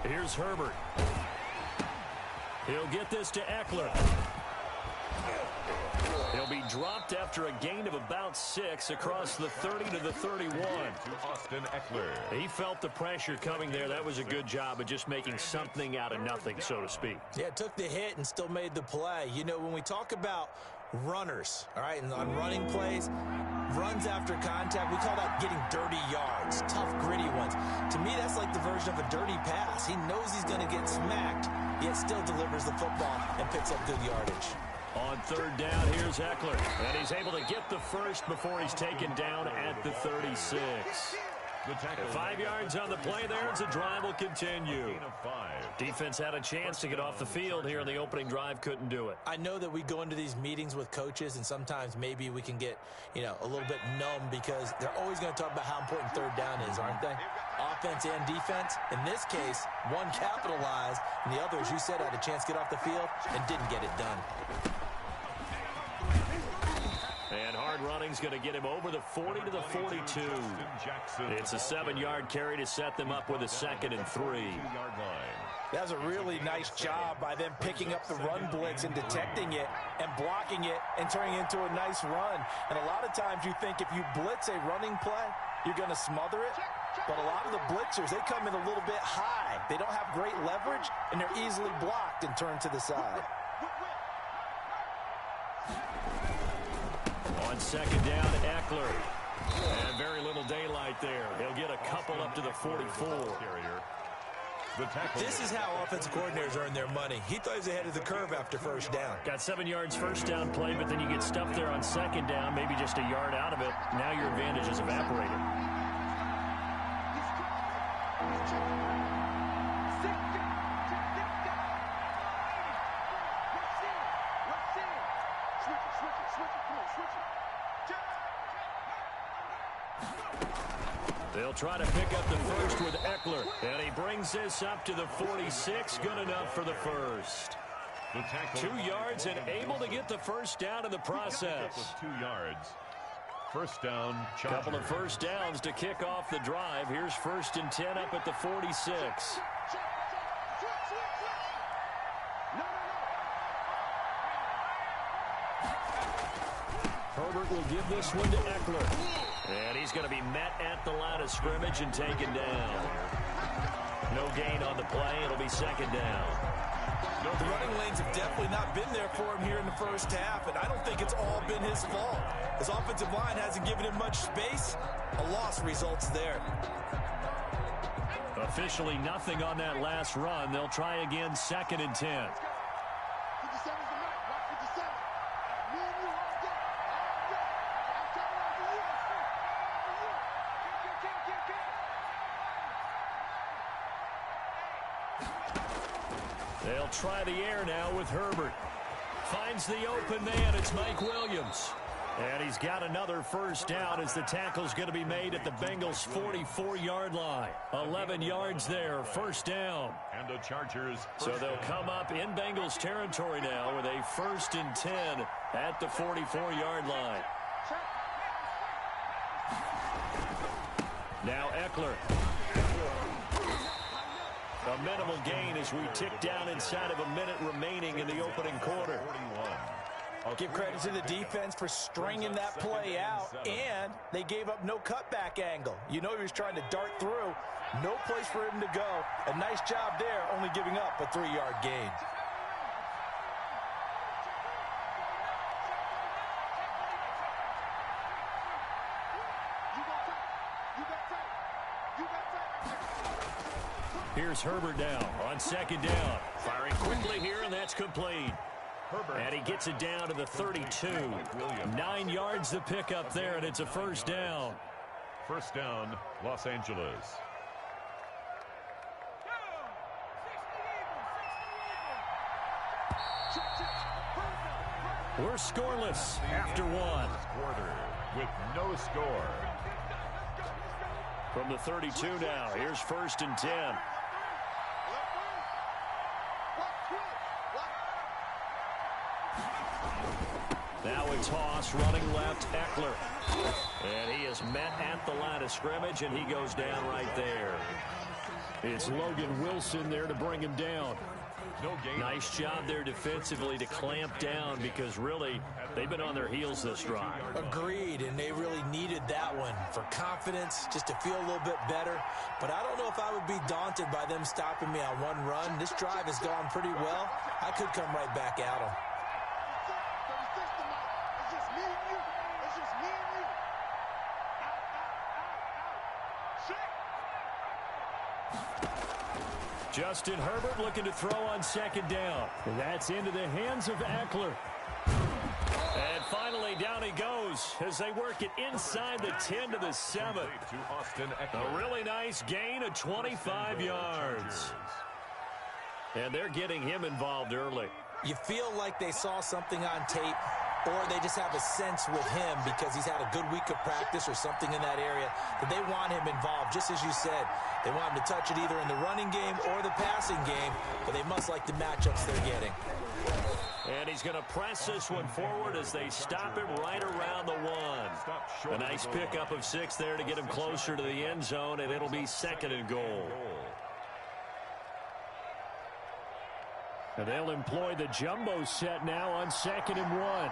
Here's Herbert. He'll get this to Eckler. He'll be dropped after a gain of about 6 across the 30 to the 31. To Austin Eckler. He felt the pressure coming there. That was a good job of just making something out of nothing, so to speak. Yeah, took the hit and still made the play. You know, when we talk about runners, all right, and on running plays, runs after contact, we call that getting dirty yards, tough, gritty ones. To me, that's like the version of a dirty pass. He knows he's going to get smacked, yet still delivers the football and picks up good yardage. On third down, here's Eckler. And he's able to get the first before he's taken down at the 36. 5 yards on the play there as the drive will continue. Defense had a chance to get off the field here in the opening drive, couldn't do it. I know that we go into these meetings with coaches, and sometimes maybe we can get, a little bit numb because they're always going to talk about how important third down is, aren't they? Offense and defense. In this case, one capitalized, and the other, as you said, had a chance to get off the field and didn't get it done. And hard running's going to get him over the 40 to the 42. It's a 7-yard carry to set them up with a 2nd and 3. That was a really nice job by them picking up the run blitz and detecting it and blocking it and turning it into a nice run. And a lot of times you think if you blitz a running play, you're going to smother it. But a lot of the blitzers, they come in a little bit high. They don't have great leverage, and they're easily blocked and turned to the side. On second down, Eckler. And very little daylight there. He'll get a couple up to the 44. This is how offensive coordinators earn their money. He thought he was ahead of the curve after first down. Got 7 yards first down play, but then you get stuffed there on second down, maybe just a yard out of it. Now your advantage is evaporated. They'll try to pick up the first with Eckler. And he brings this up to the 46. Good enough for the first. 2 yards and able to get the first down in the process. 2 yards. First down, Chargers. Couple of first downs to kick off the drive. Here's 1st and 10 up at the 46. Herbert will give this one to Eckler. And he's going to be met at the line of scrimmage and taken down. No gain on the play. It'll be 2nd down. The running lanes have definitely not been there for him here in the first half, and I don't think it's all been his fault. His offensive line hasn't given him much space. A loss results there. Officially nothing on that last run. They'll try again, 2nd and 10. They'll try the air now with Herbert. Finds the open man. It's Mike Williams. And he's got another first down as the tackle's going to be made at the Bengals' 44-yard line. 11 yards there, first down. And the Chargers. So they'll come up in Bengals territory now with a 1st and 10 at the 44-yard line. Now Eckler. A minimal gain as we tick down inside of a minute remaining in the opening quarter. I'll give credit to the defense for stringing that play out, and they gave up no cutback angle. You know he was trying to dart through. No place for him to go. A nice job there, only giving up a 3-yard gain. Here's Herbert now on 2nd down. Firing quickly here, and that's complete. And he gets it down to the 32. 9 yards to pick up there, and it's a first down. First down, Los Angeles. We're scoreless after one. Quarter with no score. From the 32 now, here's 1st and 10. Now a toss, running left, Eckler. And he is met at the line of scrimmage, and he goes down right there. It's Logan Wilson there to bring him down. No gain. Nice job there defensively to clamp down because really they've been on their heels this drive. Agreed, and they really needed that one for confidence, just to feel a little bit better. But I don't know if I would be daunted by them stopping me on one run. This drive has gone pretty well. I could come right back at them. Justin Herbert looking to throw on second down. And that's into the hands of Eckler. And finally, down he goes as they work it inside the 10 to the 7. To Austin Eckler. A really nice gain of 25 yards. And they're getting him involved early. You feel like they saw something on tape, or they just have a sense with him because he's had a good week of practice or something in that area that they want him involved, just as you said. They want him to touch it either in the running game or the passing game, but they must like the matchups they're getting. And he's going to press this one forward as they stop him right around the 1. A nice pickup of 6 there to get him closer to the end zone, and it'll be 2nd and goal. And they'll employ the jumbo set now on 2nd and 1.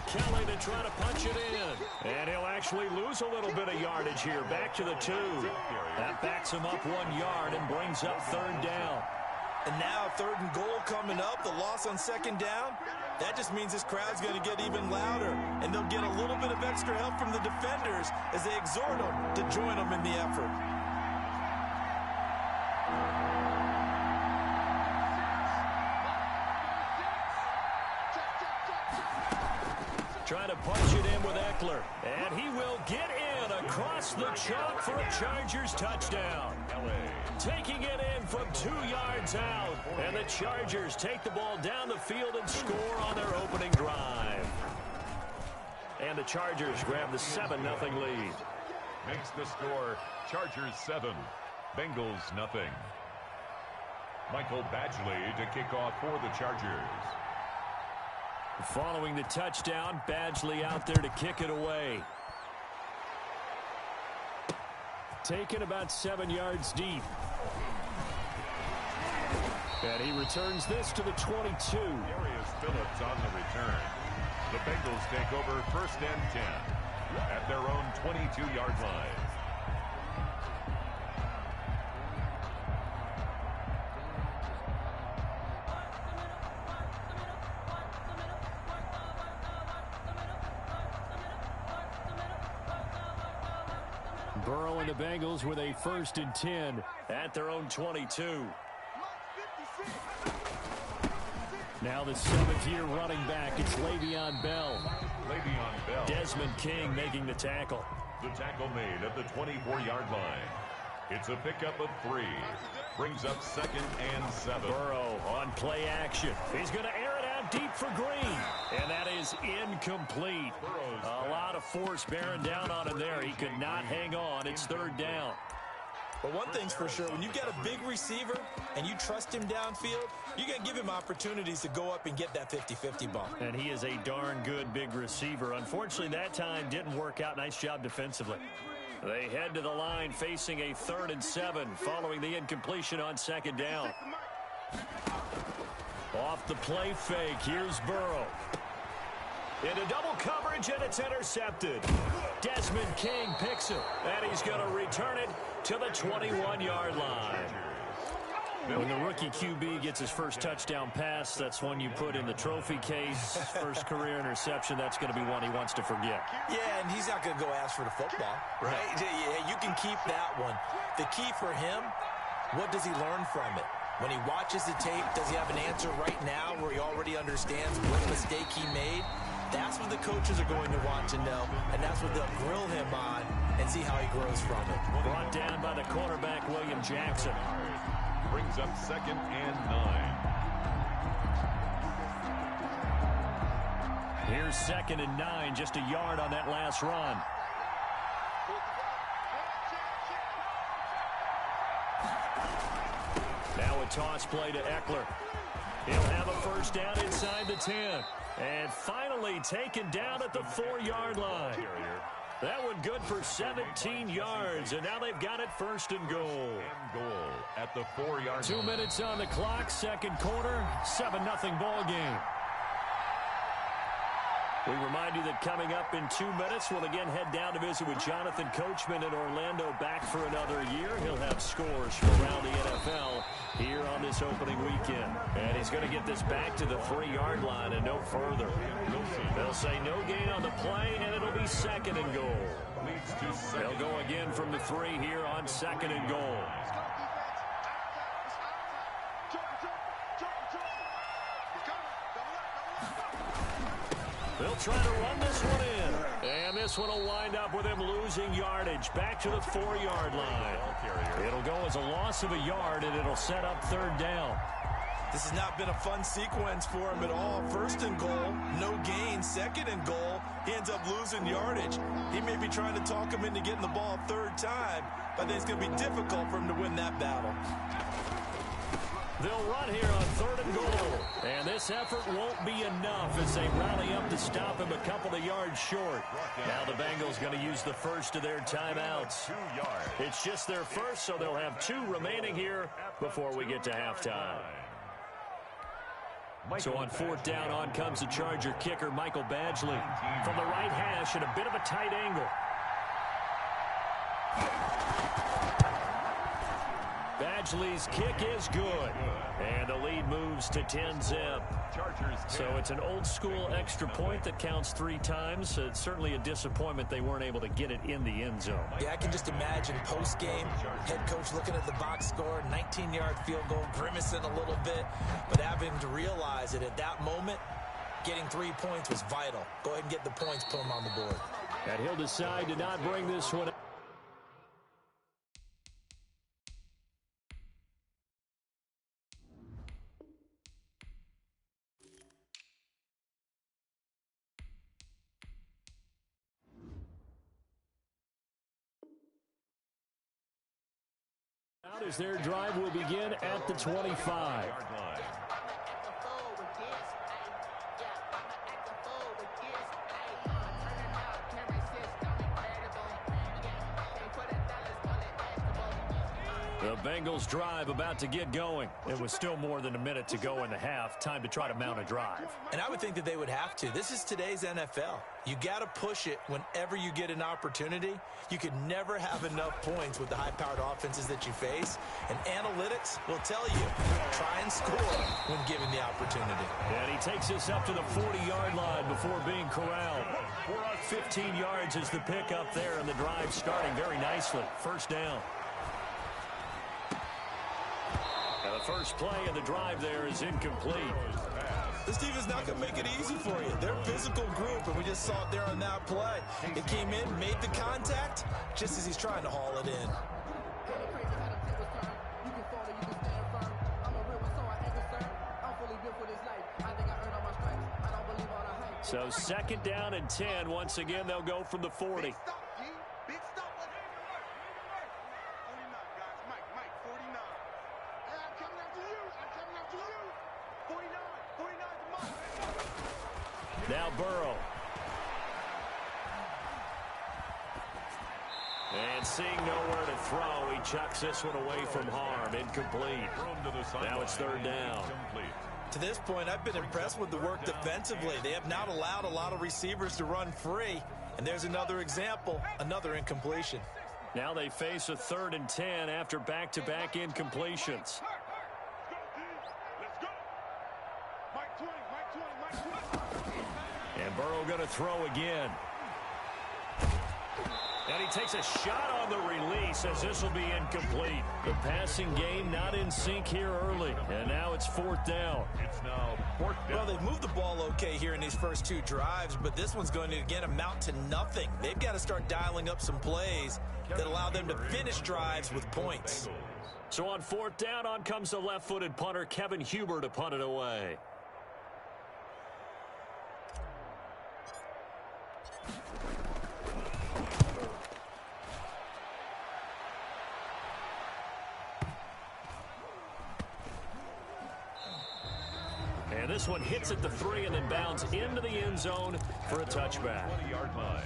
Kelly to try to punch it in. And he'll actually lose a little bit of yardage here. Back to the 2. That backs him up 1 yard and brings up 3rd down. And now 3rd and goal coming up. The loss on 2nd down. That just means this crowd's going to get even louder. And they'll get a little bit of extra help from the defenders as they exhort them to join them in the effort. Trying to punch it in with Eckler. And he will get in across the chalk for a Chargers touchdown. Taking it in from 2 yards out. And the Chargers take the ball down the field and score on their opening drive. And the Chargers grab the 7-0 lead. Makes the score Chargers 7, Bengals nothing. Michael Badgley to kick off for the Chargers. Following the touchdown, Badgley out there to kick it away. Taken about 7 yards deep. And he returns this to the 22. Darius Phillips on the return. The Bengals take over 1st and 10 at their own 22-yard line. Burrow and the Bengals with a 1st and 10 at their own 22. Now the 7th-year running back, it's Le'Veon Bell. Le'Veon Bell. Desmond King making the tackle. The tackle made at the 24-yard line. It's a pickup of 3. Brings up 2nd and 7. Burrow on play action. He's going to air it out deep for Green. And that is incomplete. A lot of force bearing down on him there. He could not hang on. It's 3rd down. But one thing's for sure, when you get a big receiver and you trust him downfield, you're going to give him opportunities to go up and get that 50-50 ball. And he is a darn good big receiver. Unfortunately, that time didn't work out. Nice job defensively. They head to the line facing a 3rd and 7 following the incompletion on 2nd down. Off the play fake, here's Burrow. Into double coverage, and it's intercepted. Desmond King picks it, and he's going to return it to the 21-yard line. When the rookie QB gets his first touchdown pass, that's one you put in the trophy case. First career interception, that's going to be one he wants to forget. Yeah, and he's not going to go ask for the football, right? Yeah, you can keep that one. The key for him, what does he learn from it? When he watches the tape, does he have an answer right now where he already understands what mistake he made? That's what the coaches are going to want to know, and that's what they'll grill him on and see how he grows from it. Brought down by the cornerback, William Jackson. Brings up 2nd and 9. Here's 2nd and 9, just a yard on that last run. Now a toss play to Eckler. He'll have a first down inside the 10. And finally taken down at the 4-yard line. That one good for 17 yards, and now they've got it first and goal. At the 4-yard line. 2 minutes on the clock, second quarter, 7-0 ball game. We remind you that coming up in 2 minutes, we'll again head down to visit with Jonathan Coachman in Orlando, back for another year. He'll have scores from around the NFL here on this opening weekend. And he's going to get this back to the 3-yard line and no further. They'll say no gain on the play, and it'll be second and goal. They'll go again from the 3 here on second and goal. They'll try to run this one in. And this one will wind up with him losing yardage back to the 4-yard line. It'll go as a loss of a yard, and it'll set up third down. This has not been a fun sequence for him at all. First and goal, no gain. Second and goal, he ends up losing yardage. He may be trying to talk him into getting the ball third time, but I think it's going to be difficult for him to win that battle. They'll run here on third and goal. And this effort won't be enough as they rally up to stop him a couple of yards short. Now the Bengals going to use the first of their timeouts. It's just their first, so they'll have 2 remaining here before we get to halftime. So on fourth down, on comes the Charger kicker, Michael Badgley. From the right hash at a bit of a tight angle. Badgley's kick is good. And the lead moves to 10-zip. So it's an old-school extra point that counts 3 times. It's certainly a disappointment they weren't able to get it in the end zone. Yeah, I can just imagine post-game, head coach looking at the box score, 19-yard field goal, grimacing a little bit, but having to realize that at that moment, getting 3 points was vital. Go ahead and get the points, put them on the board. And he'll decide to not bring this one up. As their drive will begin at the 25. The Bengals drive about to get going. It was still more than a minute to go in the half. Time to try to mount a drive. And I would think that they would have to. This is today's NFL. You got to push it whenever you get an opportunity. You could never have enough points with the high-powered offenses that you face. And analytics will tell you, try and score when given the opportunity. And he takes us up to the 40-yard line before being corralled. 15 yards is the pickup there, and the drive starting very nicely. First down. And the first play of the drive there is incomplete. This team is not going to make it easy for you. They're a physical group, and we just saw it there on that play. It came in, made the contact, just as he's trying to haul it in. So second down and 10. Once again, they'll go from the 40. Now Burrow. And seeing nowhere to throw, he chucks this one away from harm. Incomplete. Now it's third down. To this point, I've been impressed with the work defensively. They have not allowed a lot of receivers to run free. And there's another example, another incompletion. Now they face a 3rd and 10 after back-to-back incompletions. And Burrow going to throw again. And he takes a shot on the release as this will be incomplete. The passing game not in sync here early. And now it's 4th down. It's now 4th down. Well, they've moved the ball okay here in these first 2 drives, but this one's going to, again, amount to nothing. They've got to start dialing up some plays that allow them to finish drives with points. So on 4th down, on comes the left-footed punter, Kevin Huber, to punt it away. this one hits at the 3 and then bounds into the end zone for a touchback. 20-yard line.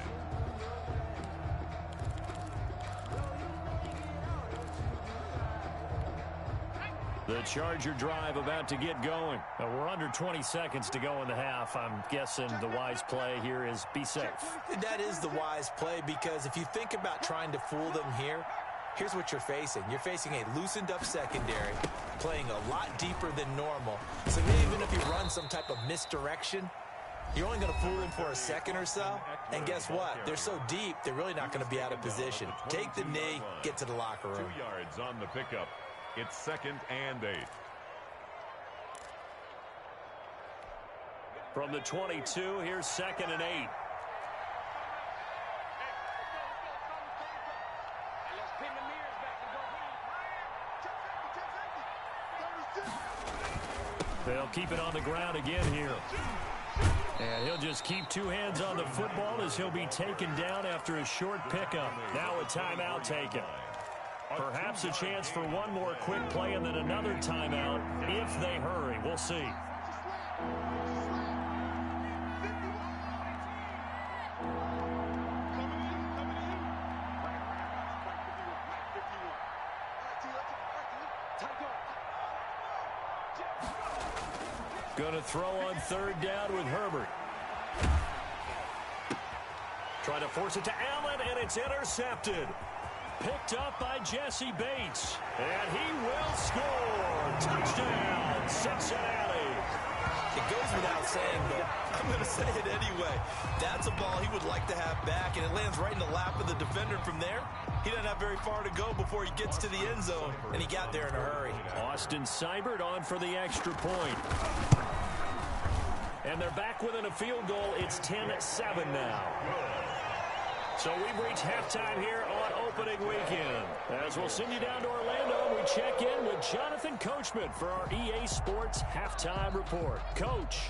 The Charger drive about to get going. We're under 20 seconds to go in the half. I'm guessing the wise play here is be safe. That is the wise play, because if you think about trying to fool them here, here's what you're facing. You're facing a loosened up secondary, playing a lot deeper than normal. So even if you run some type of misdirection, you're only going to fool them for a second or so. And guess what? They're so deep, they're really not going to be out of position. Take the knee, get to the locker room. 2 yards on the pickup. It's 2nd and 8. From the 22, here's 2nd and 8. They'll keep it on the ground again here. And he'll just keep 2 hands on the football as he'll be taken down after a short pickup. Now a timeout taken. Perhaps a chance for one more quick play and then another timeout if they hurry. We'll see. Going to throw on 3rd down with Herbert. Trying to force it to Allen, and it's intercepted. Picked up by Jesse Bates. And he will score. Touchdown, Cincinnati. It goes without saying, but I'm going to say it anyway. That's a ball he would like to have back, and it lands right in the lap of the defender from there. He doesn't have very far to go before he gets to the end zone, and he got there in a hurry. Austin Seibert on for the extra point. And they're back within a field goal. It's 10-7 now. So we've reached halftime here on opening weekend. As we'll send you down to Orlando, we check in with Jonathan Coachman for our EA Sports Halftime Report. Coach.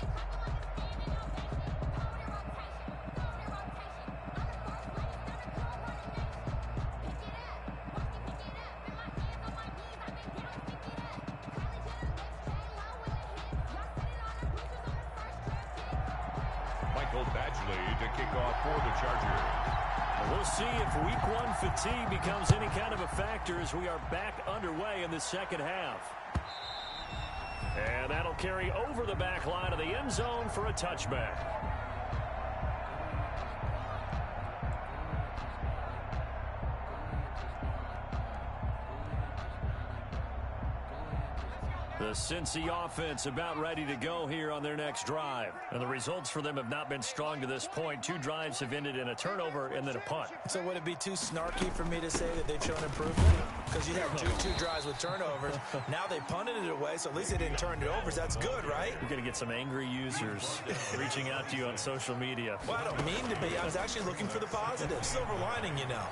To kick off for the Chargers. We'll see if week 1 fatigue becomes any kind of a factor as we are back underway in the second half. And that'll carry over the back line of the end zone for a touchback. The Cincy offense about ready to go here on their next drive. And the results for them have not been strong to this point. 2 drives have ended in a turnover and then a punt. So would it be too snarky for me to say that they've shown improvement? Because you had two drives with turnovers. Now they punted it away, so at least they didn't turn it over. So that's good, right? You're going to get some angry users reaching out to you on social media. Well, I don't mean to be. I was actually looking for the positive. Silver lining, you know.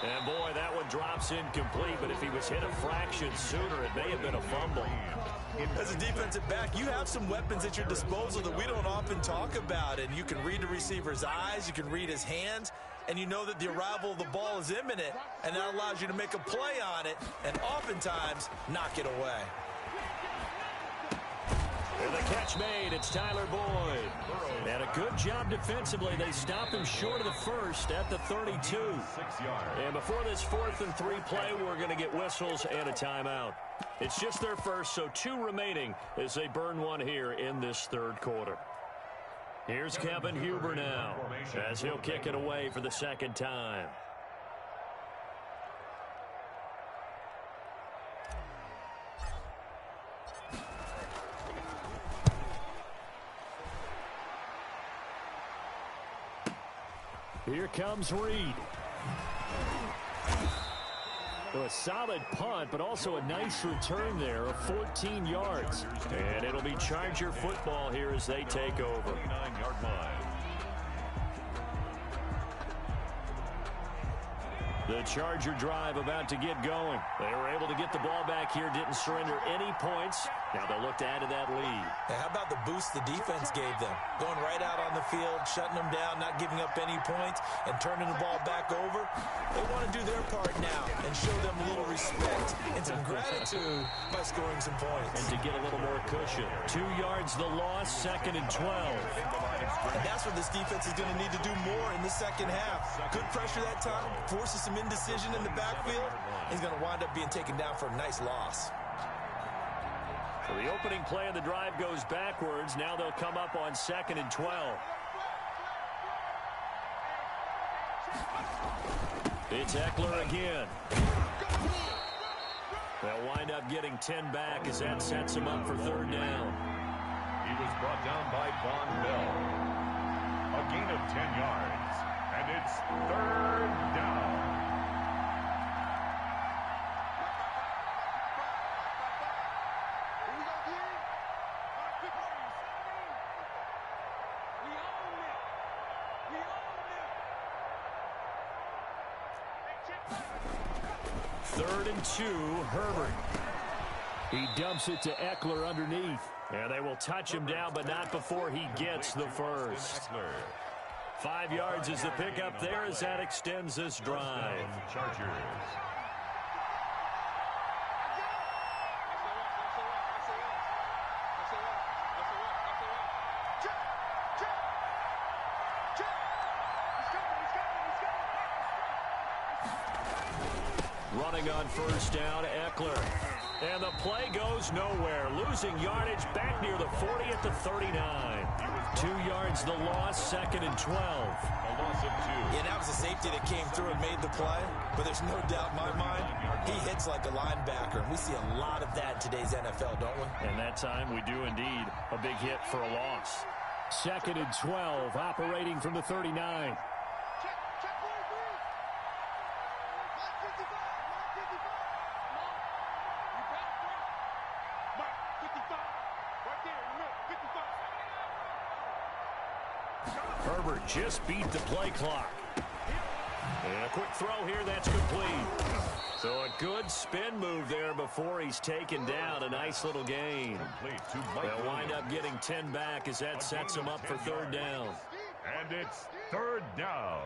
And boy, that one drops incomplete, but if he was hit a fraction sooner, it may have been a fumble. As a defensive back, you have some weapons at your disposal that we don't often talk about, and you can read the receiver's eyes, you can read his hands, and you know that the arrival of the ball is imminent, and that allows you to make a play on it, and oftentimes knock it away. And the catch made, it's Tyler Boyd. And a good job defensively. They stopped him short of the first at the 32. 6 yards. And before this 4th and 3 play, we're going to get whistles and a timeout. It's just their first, so 2 remaining as they burn one here in this 3rd quarter. Here's Kevin Huber now as he'll kick it away for the 2nd time. Here comes Reed. So a solid punt, but also a nice return there of 14 yards. And it'll be Charger football here as they take over. 29-yard line. The Charger drive about to get going. They were able to get the ball back here, didn't surrender any points. Now they'll look to add to that lead. Now, how about the boost the defense gave them? Going right out on the field, shutting them down, not giving up any points, and turning the ball back over. They want to do their part now and show them a little respect and some gratitude by scoring some points. And to get a little more cushion. 2 yards the loss, 2nd and 12. And that's what this defense is going to need to do more in the second half. Good pressure that time, forces some indecision in the backfield. He's going to wind up being taken down for a nice loss. So the opening play of the drive goes backwards. Now they'll come up on 2nd and 12. It's Eckler again. They'll wind up getting 10 back as that sets him up for 3rd down. He was brought down by Von Bell. A gain of 10 yards. And it's 3rd down. Third and 2, Herbert. He dumps it to Eckler underneath. And they will touch him down, but not before he gets the first. 5 yards is the pickup there as that extends this drive. Chargers. Running on 1st down, Eckler. And the play goes nowhere. Losing yardage back near the 40 at the 39. 2 yards the loss, 2nd and 12. A loss of 2. Yeah, that was a safety that came through and made the play. But there's no doubt in my mind, he hits like a linebacker. And we see a lot of that in today's NFL, don't we? And that time we do indeed. A big hit for a loss. 2nd and 12, operating from the 39. Herbert just beat the play clock. And a quick throw here, that's complete. So a good spin move there before he's taken down. A nice little gain. They'll wind up getting 10 back as that sets him up for 3rd down. And it's 3rd down.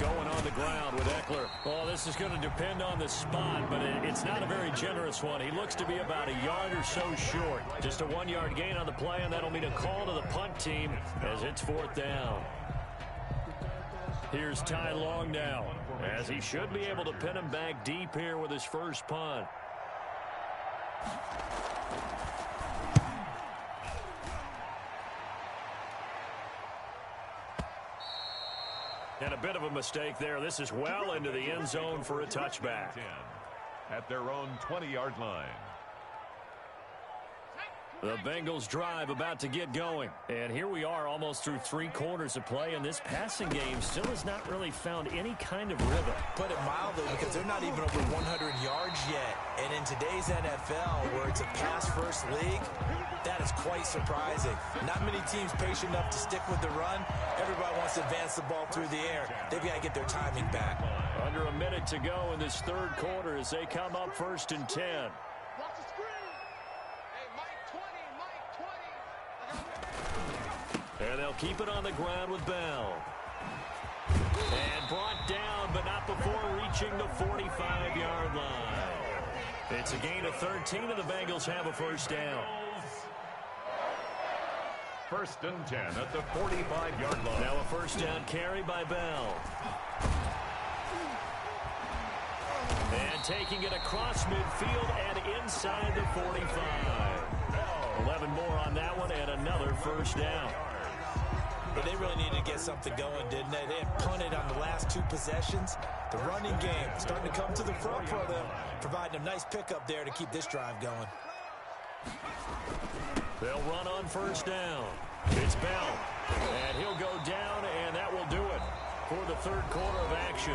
Going on the ground with Eckler. Oh, this is going to depend on the spot, but it's not a very generous one. He looks to be about a yard or so short. Just a 1-yard gain on the play, and that'll mean a call to the punt team as it's 4th down. Here's Ty Long now, as he should be able to pin him back deep here with his first punt. And a bit of a mistake there. This is well into the end zone for a touchback. At their own 20-yard line. The Bengals drive about to get going. And here we are almost through 3 quarters of play, and this passing game still has not really found any kind of rhythm. Put it mildly, because they're not even over 100 yards yet. And in today's NFL, where it's a pass-first league, that is quite surprising. Not many teams patient enough to stick with the run. Everybody wants to advance the ball through the air. They've got to get their timing back. Under a minute to go in this 3rd quarter as they come up 1st and 10. And they'll keep it on the ground with Bell. And brought down, but not before reaching the 45-yard line. It's a gain of 13, and the Bengals have a 1st down. 1st and 10 at the 45-yard line. Now a 1st down carry by Bell. And taking it across midfield and inside the 45. 11 more on that one and another 1st down. But they really needed to get something going, didn't they? They had punted on the last 2 possessions. The running game starting to come to the front for them, providing a nice pickup there to keep this drive going. They'll run on 1st down. It's Bell. And he'll go down, and that will do it for the third quarter of action.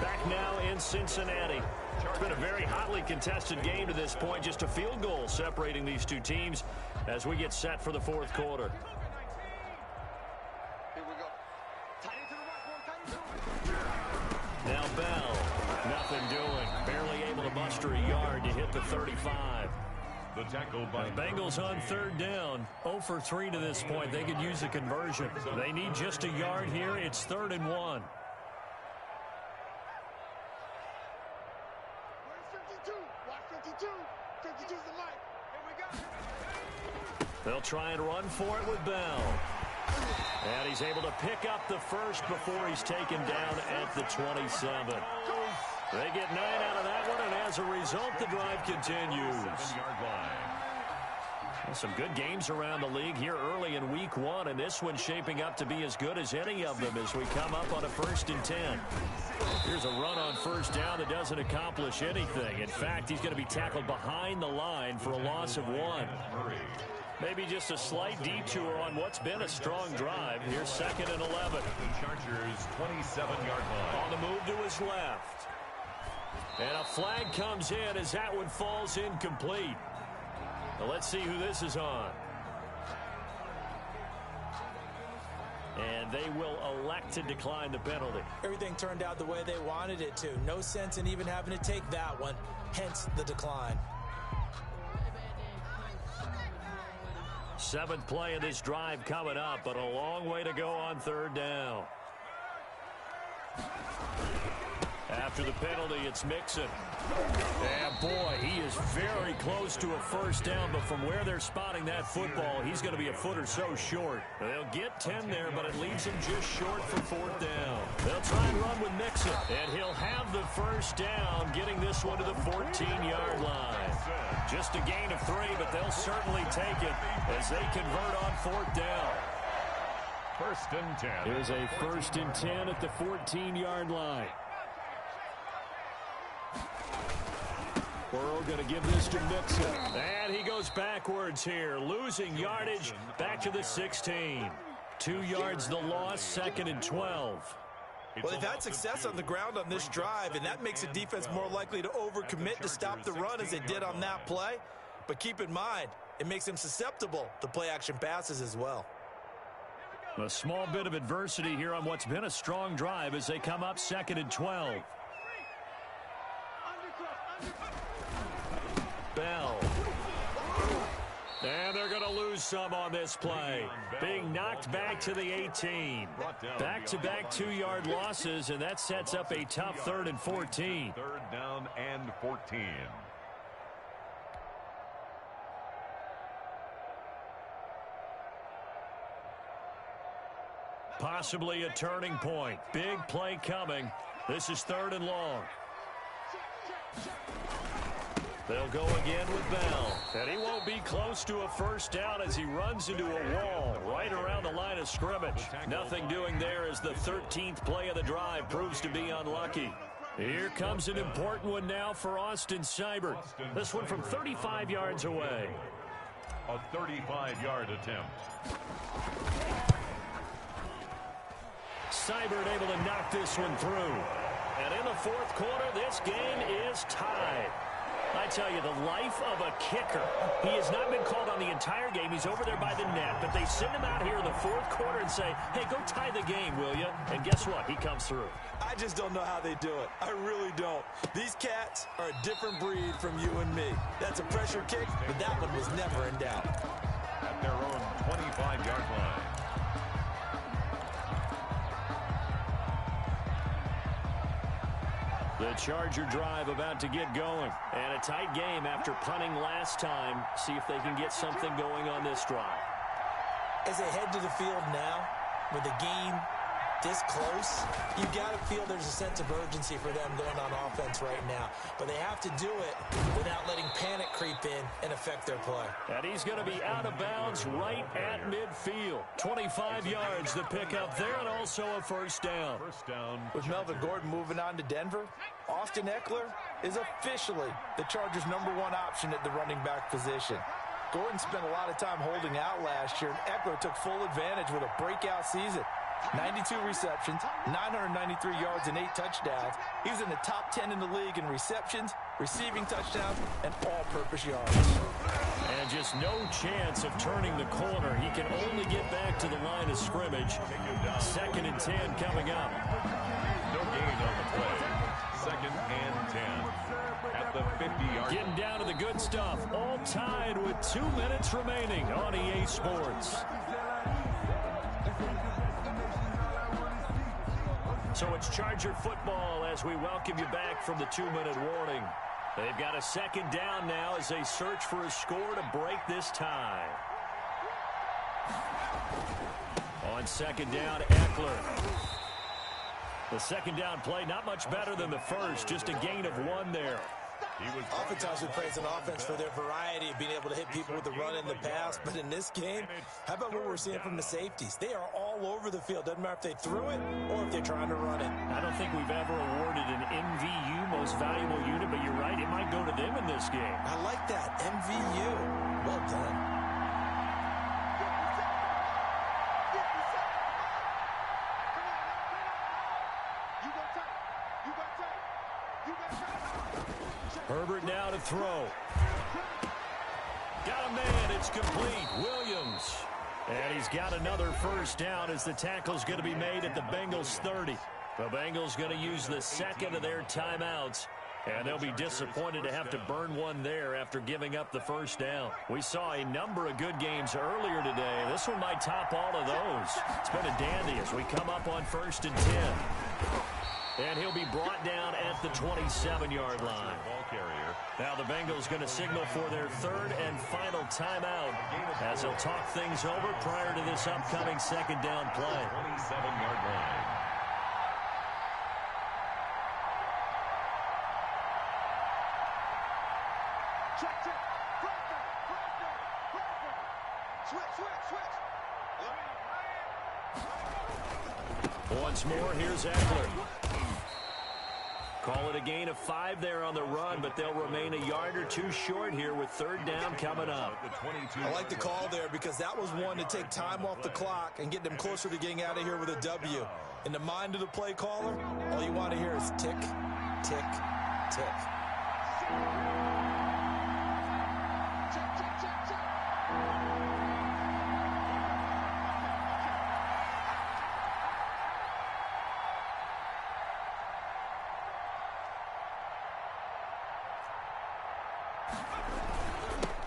Back now in Cincinnati. It's been a very hotly contested game to this point. Just a field goal separating these two teams as we get set for the fourth quarter. Now Bell, nothing doing. Barely able to muster a yard to hit the 35. The tackle by the Bengals on third down. 0 for 3 to this point. They could use a conversion. They need just a yard here. It's 3rd and 1. They'll try and run for it with Bell. And he's able to pick up the first before he's taken down at the 27. They get 9 out of that one, and as a result, the drive continues. Some good games around the league here early in week 1, and this one's shaping up to be as good as any of them as we come up on a 1st and 10. Here's a run on first down that doesn't accomplish anything. In fact, he's going to be tackled behind the line for a loss of 1. Maybe just a slight detour on what's been a strong drive. Here's 2nd and 11. The Chargers' 27-yard line. On the move to his left. And a flag comes in as that one falls incomplete. Now let's see who this is on. And they will elect to decline the penalty. Everything turned out the way they wanted it to. No sense in even having to take that one, hence the decline. 7th play of this drive coming up, but a long way to go on 3rd down. After the penalty, it's Mixon. And boy, he is very close to a first down, but from where they're spotting that football, he's going to be a foot or so short. They'll get 10 there, but it leaves him just short for 4th down. They'll try and run with Mixon, and he'll have the first down, getting this one to the 14-yard line. Just a gain of 3, but they'll certainly take it as they convert on 4th down. 1st and 10. Here's a 1st and 10 at the 14-yard line. Burrow going to give this to Mixon. And he goes backwards here, losing yardage back to the 16. 2 yards the loss, 2nd and 12. Well, they've had success on the ground on this drive, and that makes the defense more likely to overcommit to stop the run as they did on that play. But keep in mind, it makes them susceptible to play-action passes as well. A small bit of adversity here on what's been a strong drive as they come up 2nd and 12. Bell. And they're going to lose some on this play. Being knocked back to the 18. Back-to-back 2-yard losses, and that sets up a tough 3rd and 14. 3rd down and 14. Possibly a turning point. Big play coming. This is 3rd and long. They'll go again with Bell. And he won't be close to a first down as he runs into a wall right around the line of scrimmage. Nothing doing there as the 13th play of the drive proves to be unlucky. Here comes an important one now for Austin Seibert. This one from 35 yards away. A 35-yard attempt. Seibert able to knock this one through. And in the 4th quarter, this game is tied. I tell you, the life of a kicker. He has not been called on the entire game. He's over there by the net, but they send him out here in the 4th quarter and say, hey, go tie the game, will you? And guess what? He comes through. I just don't know how they do it. I really don't. These cats are a different breed from you and me. That's a pressure kick, but that one was never in doubt. At their own 25-yard line. The Charger drive about to get going. And a tight game after punting last time. See if they can get something going on this drive. As they head to the field now, with the game this close, you've got to feel there's a sense of urgency for them going on offense right now. But they have to do it without letting panic creep in and affect their play. And he's going to be out of bounds right at midfield. 25 yards to pick up there, and also a first down. With Melvin Gordon moving on to Denver, Austin Eckler is officially the Chargers' #1 option at the running back position. Gordon spent a lot of time holding out last year, and Eckler took full advantage with a breakout season. 92 receptions, 993 yards, and 8 touchdowns. He was in the top 10 in the league in receptions, receiving touchdowns, and all-purpose yards. And just no chance of turning the corner. He can only get back to the line of scrimmage. 2nd and 10 coming up. No gain on the play. 2nd and 10 at the 50-yard. Getting down to the good stuff. All tied with 2 minutes remaining on EA Sports. So it's Charger football as we welcome you back from the 2-minute warning. They've got a 2nd down now as they search for a score to break this tie. On 2nd down, Eckler. The 2nd down play, not much better than the first, just a gain of 1 there. Oftentimes we praise an offense for their variety of being able to hit people with the run and the pass, but in this game, how about what we're seeing from the safeties? They are all over the field. Doesn't matter if they threw it or if they're trying to run it. I don't think we've ever awarded an MVU, most valuable unit, but you're right, it might go to them in this game. I like that, MVU. Well done. Herbert now to throw. Got a man, it's complete. Williams. And he's got another 1st down as the tackle's going to be made at the Bengals 30. The Bengals going to use the 2nd of their timeouts. And they'll be disappointed to have to burn one there after giving up the 1st down. We saw a number of good games earlier today. This one might top all of those. It's been a dandy as we come up on 1st and 10. And he'll be brought down at the 27-yard line. Now the Bengals going to signal for their 3rd and final timeout as they'll talk things over prior to this upcoming 2nd down play. 27-yard line. Once more, here's Eckler. Call it a gain of 5 there on the run, but they'll remain a yard or 2 short here with 3rd down coming up. I like the call there because that was one to take time off the clock and get them closer to getting out of here with a W. In the mind of the play caller, all you want to hear is tick, tick, tick.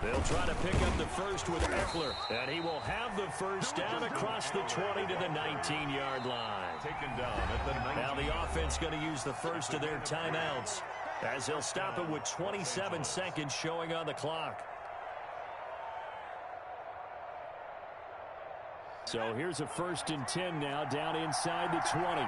They'll try to pick up the 1st with Eckler, and he will have the 1st down across the 20 to the 19-yard line. Taken down at the 19. Now the offense going to use the 1st of their timeouts as they'll stop it with 27 seconds showing on the clock. So here's a 1st and 10 now down inside the 20.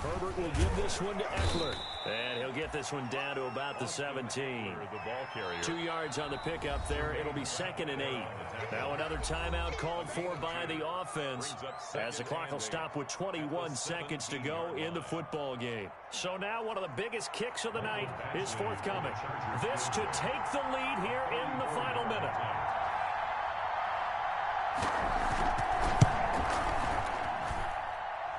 Herbert will give this one to Eckler. And he'll get this one down to about the 17. 2 yards on the pickup there. It'll be 2nd and 8. Now another timeout called for by the offense as the clock will stop with 21 seconds to go in the football game. So now one of the biggest kicks of the night is forthcoming. This to take the lead here in the final minute.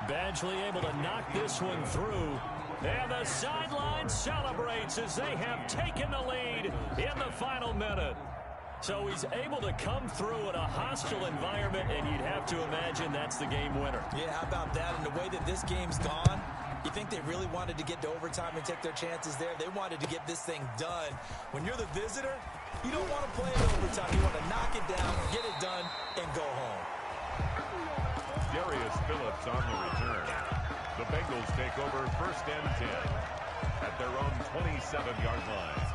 Badgley able to knock this one through. And the sideline celebrates as they have taken the lead in the final minute. So he's able to come through in a hostile environment, and you'd have to imagine that's the game winner. Yeah, how about that? And the way that this game's gone, you think they really wanted to get to overtime and take their chances there? They wanted to get this thing done. When you're the visitor, you don't want to play in overtime. You want to knock it down, get it done, and go home. Darius Phillips on the return. The Bengals take over 1st and 10 at their own 27-yard line.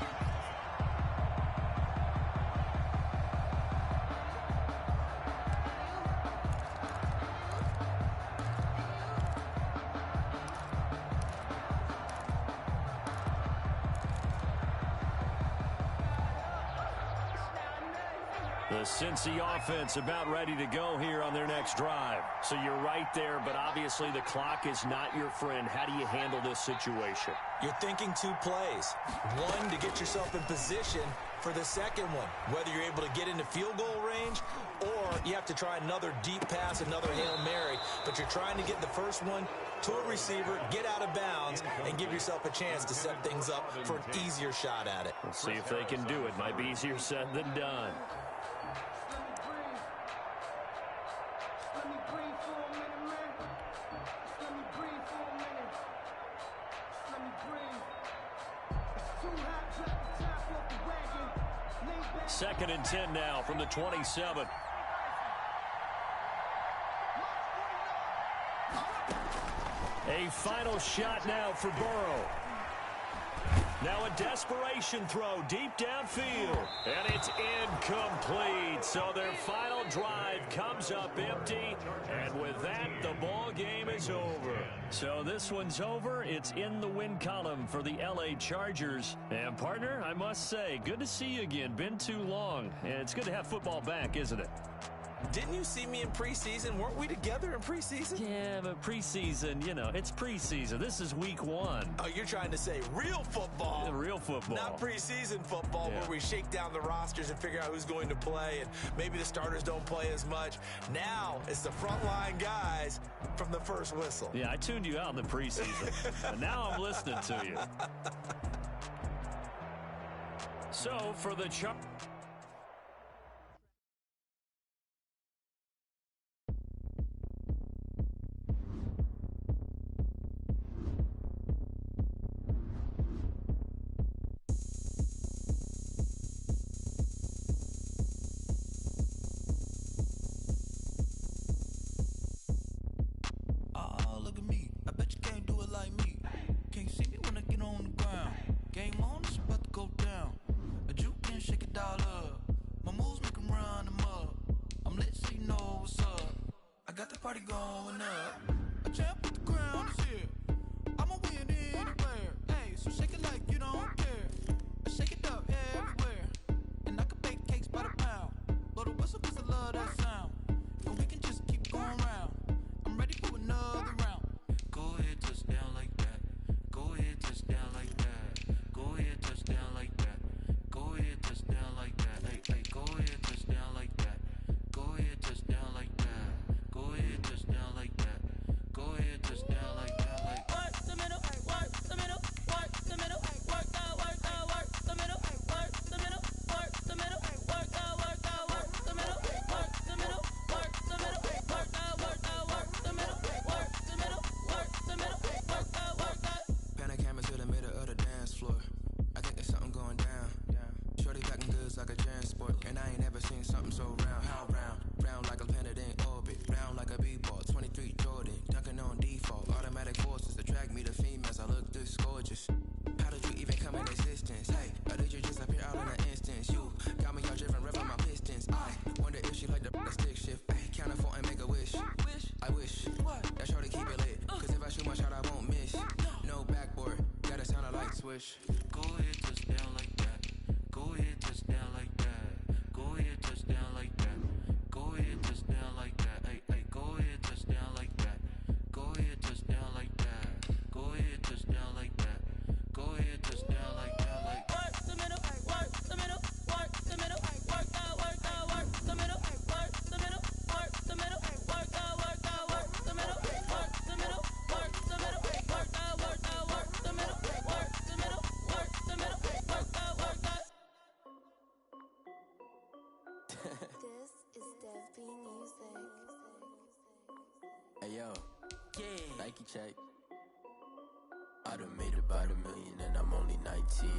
The Cincy offense about ready to go here on their next drive. So you're right there, but obviously the clock is not your friend. How do you handle this situation? You're thinking two plays. One, to get yourself in position for the second one, whether you're able to get into field goal range or you have to try another deep pass, another Hail Mary, but you're trying to get the first one to a receiver, get out of bounds, and give yourself a chance to set things up for an easier shot at it. We'll see if they can do it. Might be easier said than done. Second and 10 now from the 27. A final shot now for Burrow. Now a desperation throw deep downfield. And it's incomplete. So their final drive comes up empty. And with that, the ball game is over. So this one's over. It's in the win column for the LA Chargers. And partner, I must say, good to see you again. Been too long. And it's good to have football back, isn't it? Didn't you see me in preseason? Weren't we together in preseason? Yeah, but preseason, you know, it's preseason. This is week 1. Oh, you're trying to say real football. Yeah, real football. Not preseason football where we shake down the rosters and figure out who's going to play, and maybe the starters don't play as much. Now it's the frontline guys from the first whistle. Yeah, I tuned you out in the preseason, and now I'm listening to you. So for the Chargers. Go ahead, touchdown like that. Go ahead, touchdown like that. Go ahead, touchdown like that. Go ahead, touchdown like that. Hey, hey, go ahead, touchdown like that. Go ahead, touchdown like that. Go ahead, touchdown like that. Go ahead, touchdown like that. Like work the middle, work the middle, work the middle, work the middle, work the middle, work the middle, work the middle, work the middle, work the middle, work the middle, work the middle, work the middle, work the middle, work the middle. This is Dev B Music. Hey yo, yeah. Nike check. I done made about $1 million and I'm only 19.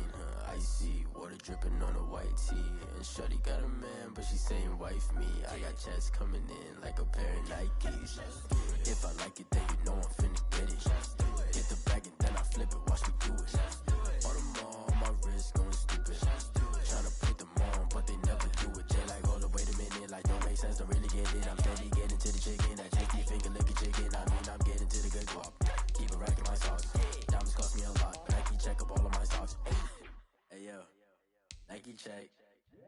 Icy water dripping on a white tee. And shorty got a man, but she saying wife me. I got checks coming in like a pair of Nikes. If I like it, then you know I'm finna get it. Hit the bag and then I flip it, watch me do it. All them on my wrist going stupid. Tryna put them on, but they never do it. Jay like, hold up, wait a minute, like don't make sense, don't really get it. I'm steady getting to the chicken, that chicky finger licking chicken. I mean, I'm getting to the good guap. Keep it racking my socks. Diamonds cost me a lot. Nike check up all of my socks. Hey yo, Nike check.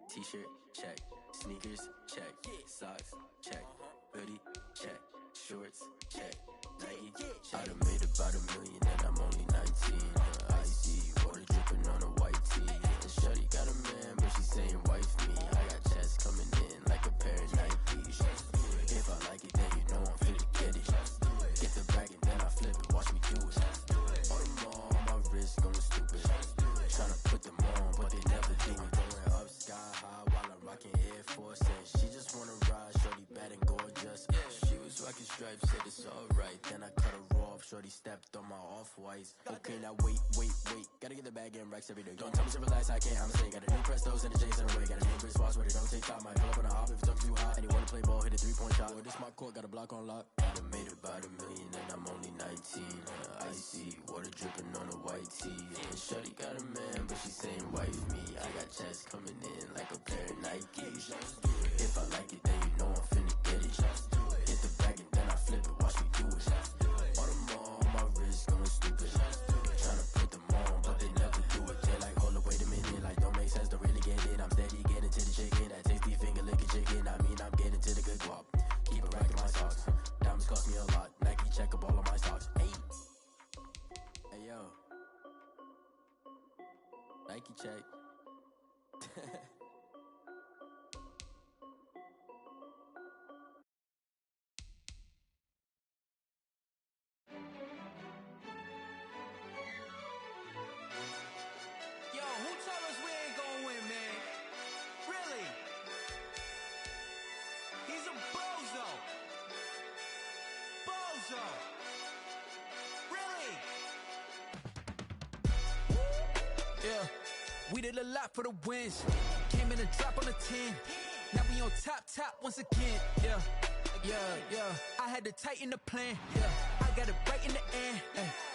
T-shirt, check. Sneakers, check. Socks, check. Hoodie, check. Shorts, check. Nike, check. I done made about $1 million and I'm only 19. Icy, water dripping on a white tee. And shorty got a man, but she saying wife me. I got checks coming in like a pair of Nikes. If I like it, then you know I'm finna get it. Get the bag and then I flip it, watch me do it. On the mall, my wrist going stupid. Tryna put them on, but they never do it. Going up sky high while I'm rocking Air Force. And she just wanna ride, shorty bad and gorgeous. She was rocking stripes, said it's alright. Then I cut her off, shorty stepped on my off-whites. Okay, now wait. Gotta get the bag and racks every day. Don't tell me to relax, I can't, I'm saying. Got a new Prestos and a J's in a way. Got a new wristwatch, but it don't take time. Might pull up on a hop if it talks too hot. And you wanna play ball, hit a 3-point shot. Well, this my court, got a block on lock. I done made about $1 million and I'm only 19. Icy, water dripping on a white tee. And shorty got a man, but she saying wife me. I got checks coming in like a pair of Nikes. If I like it, then you know I'm finna get it. Hit the bag and then I flip it, watch me do it. On the mall, my wrist going stupid. Tryna put them on, but they never do it. They're like, hold up, wait a minute, like don't make sense, don't really get it. I'm steady getting to the chicken, that tasty finger licking chicken. I mean, I'm getting to the good guap. Keep it racking my socks. Diamonds cost me a lot. Nike check up all of my stocks. Hey yo, Nike check. Yo, who told us we ain't gonna win, man? Really? He's a bozo. Bozo. Really? Yeah, we did a lot for the wins. Came in a drop on a 10. Now we on top once again. Yeah. I had to tighten the plan. Yeah, I got it right in the end.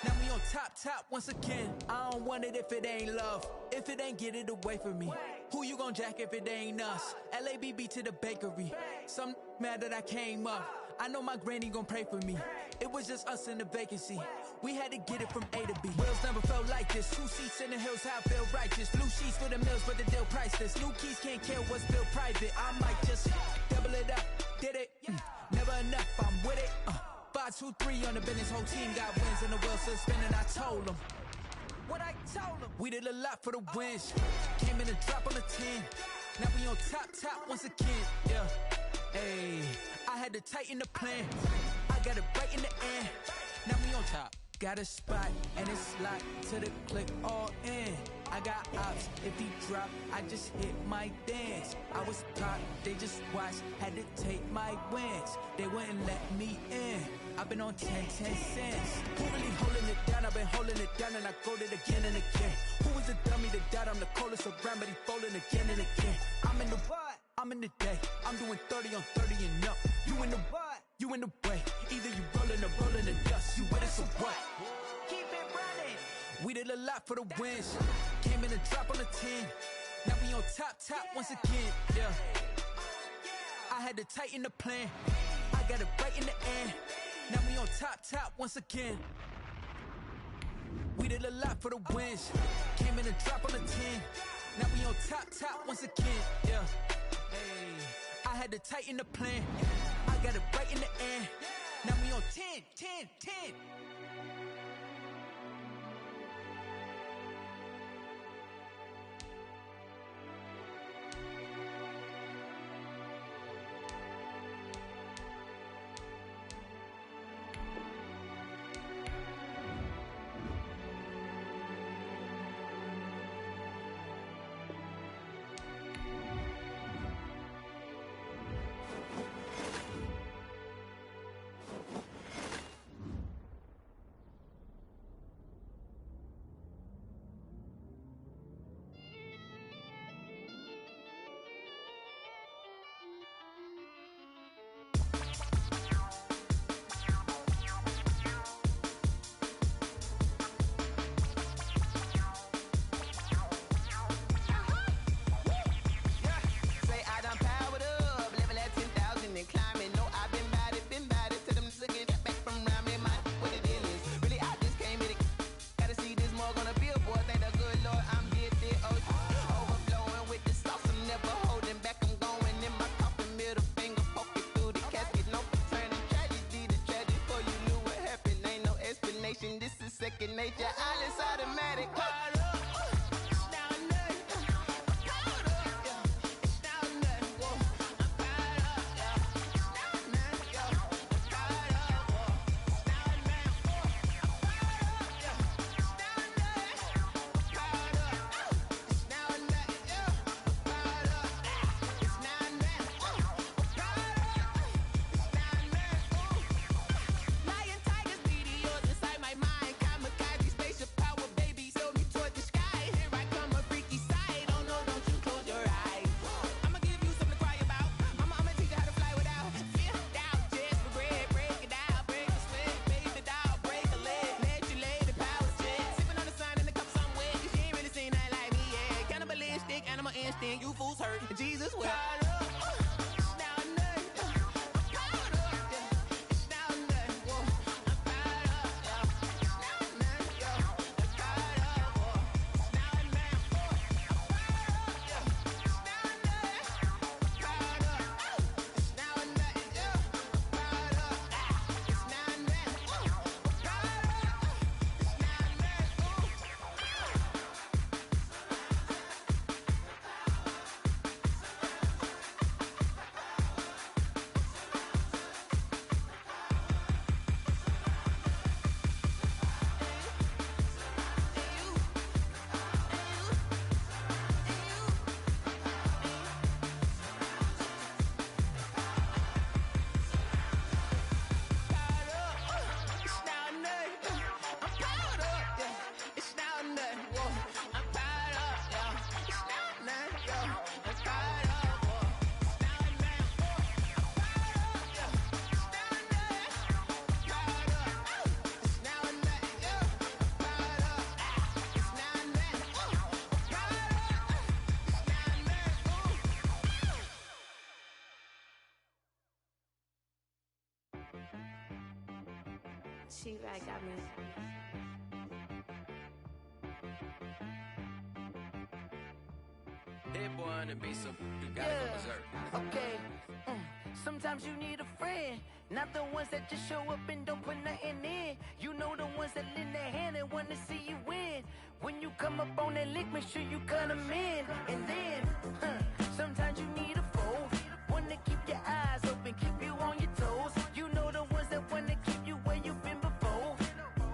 Now we on top once again. I don't want it if it ain't love. If it ain't, get it away from me. Who you gon' jack if it ain't us? LABB to the bakery. Some mad that I came up. I know my granny gon' pray for me. It was just us in the vacancy. We had to get it from A to B. Wheels never felt like this. 2 seats in the hills, how I feel righteous. Blue sheets for the mills, but the deal priceless. New keys can't kill what's built private. I might just double it up. Did it? Never enough, I'm with it. 5, 2, 3 on the business. Whole team got wins and the wheels still spinning. I told them what I told them. We did a lot for the wins. Came in a drop on a 10. Now we on top once again. Yeah. Hey, I had to tighten the plan. I got it right in the end. Now we on top. Got a spot and it's locked to the click all in. I got ops, if he drop, I just hit my dance. I was caught, they just watched, had to take my wins. They wouldn't let me in. I've been on 10 cents. Who really holding it down? I've been holding it down and I go it again and again. Who was the dummy that died? I'm the coldest around, but he folding again and again. I'm in the what? I'm in the day. I'm doing 30 on 30 and up. You in the what? You in the way. Either you rolling the dust. You with us or what? Keep it running. We did a lot for the wins. Came in a drop on a 10. Now we on top once again. Yeah. I had to tighten the plan. I got it right in the end. Now we on top once again. We did a lot for the wins. Came in a drop on a 10. Now we on top once again. Yeah. Hey, I had to tighten the plan. I got it right in the end. Now we on 10. second nature. All is automatic. Caught up. It's now nothing. Caught up. Yeah. It's now nothing. Whoa. I'm caught up. Yeah. It's now nothing. Yo. I'm caught up. Whoa. It's now nothing. Whoa. I'm caught up. Yeah. It's now nothing. Caught up. It's now nothing. Yo. I'm caught up. It's now nothing. Whoa. I'm caught up. It's now nothing. Lion, tigers, meteors inside my mind. Kamikaze, spaceship power, baby, sail me toward the sky. Here I come, a freaky side. Oh no, don't you close your eyes. I'ma give you something to cry about. I'ma teach you how to fly without fear, doubt, just regret. Break it out, break the sweat, baby doll, break a leg, let you lay the power check. Sipping on the sun in the cup somewhere, 'cause you ain't really seen nothing like me, yeah. Cannibalistic, animal instinct, you fools hurt. Jesus will. It's now nothing. I'm caught up, yeah. It's now nothing. Whoa. I'm caught up, yeah. It's now nothing, yo. I'm caught up, whoa. It's now nothing. Whoa. I'm caught up, yeah. It's now nothing. Caught up. It's now nothing, yo. I'm caught up. It's now nothing. Whoa. I'm caught up. It's now It's now nothing. I'm caught up, yeah. It's now nothing. Whoa. I'm caught up, yeah. It's now nothing, yo. I'm caught up, whoa. It's now nothing. Whoa. I'm caught up, yeah. It's now nothing. Caught up. It's now nothing, yo. I'm caught up. It's now nothing. Whoa. I'm caught up. It's now nothing. She-Rag got me. Hit boy on the beat, so you gotta go berserk. Okay. Sometimes you need a friend, not the ones that just show up and don't put nothing in. You know the ones that lend their hand and want to see you win. When you come up on that lick, make sure you cut them in. And then, sometimes you need a foe, one to keep your eyes open, keep you on your toes. You know the ones that want to keep you where you've been before.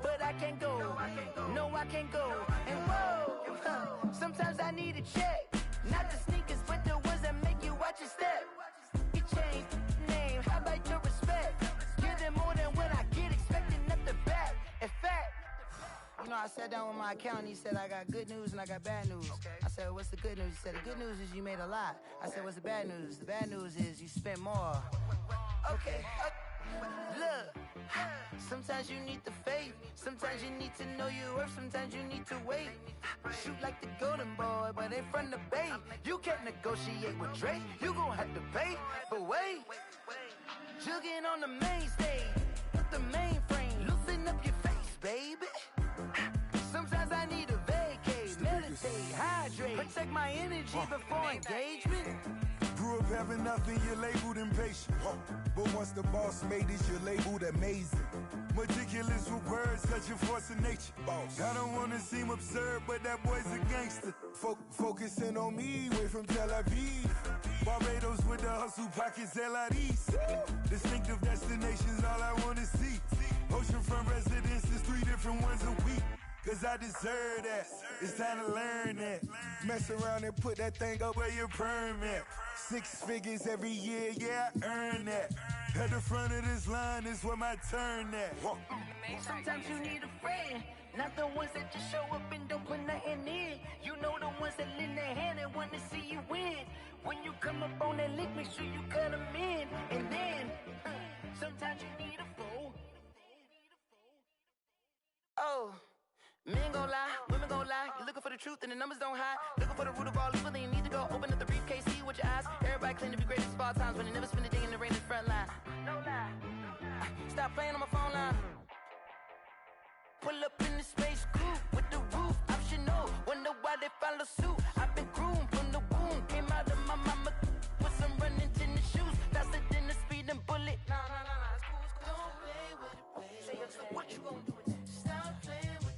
But I can't go, no I can't go. And whoa, sometimes I need a check. Not the sneakers, but the ones that make you watch your step. You change name, how about your respect? Give them more than what I get, expecting nothing back. In fact, you know, I sat down with my accountant, he said I got good news and I got bad news. I said, what's the good news? He said, the good news is you made a lot. I said, what's the bad news? The bad news is you spent more. Okay, look, sometimes you need the faith, sometimes you need to know your worth, sometimes you need to wait. Shoot like the golden boy, but in front of Bay. You can't negotiate with Drake, you gon' have to pay. But wait, jugging on the main stage, with the mainframe, loosen up your face, baby. Sometimes I need a vacate, meditate, hydrate, protect my energy before engagement. Grew up having nothing, you're labeled impatient. But once the boss made it, you're labeled amazing. Meticulous with words, such a force of nature. I don't wanna seem absurd, but that boy's a gangster. Focusing on me, way from Tel Aviv. Barbados with the hustle pockets, LIDs. Distinctive destinations, all I wanna see. Oceanfront residences, 3 different ones a week. Cause I deserve that, it's time to learn that. Mess around and put that thing up where your permit. 6 figures every year, yeah, I earn that. At the front of this line is where my turn at. Sometimes you need a friend, not the ones that just show up and don't put nothing in. You know the ones that lend their hand and want to see you win. When you come up on that lick, make sure you cut them in. And then, sometimes you need a foe. Oh. Men gon' lie, women gon' lie. You're looking for the truth and the numbers don't hide. Looking for the root of all evil, then you need to go open up the briefcase, see with your eyes. Everybody claim to be greatest of all times, but they never spend a day in the rain in the front line. No lie. Stop playing on my phone line. Pull up in the space coupe with the roof optional. Wonder why they follow suit. I've been groomed from the womb. Came out of my mama with some running tennis shoes. Faster than the speeding bullet. Nah, it's cool. Don't play with it, baby. Say, what you gon' do with that? Stop playing with it.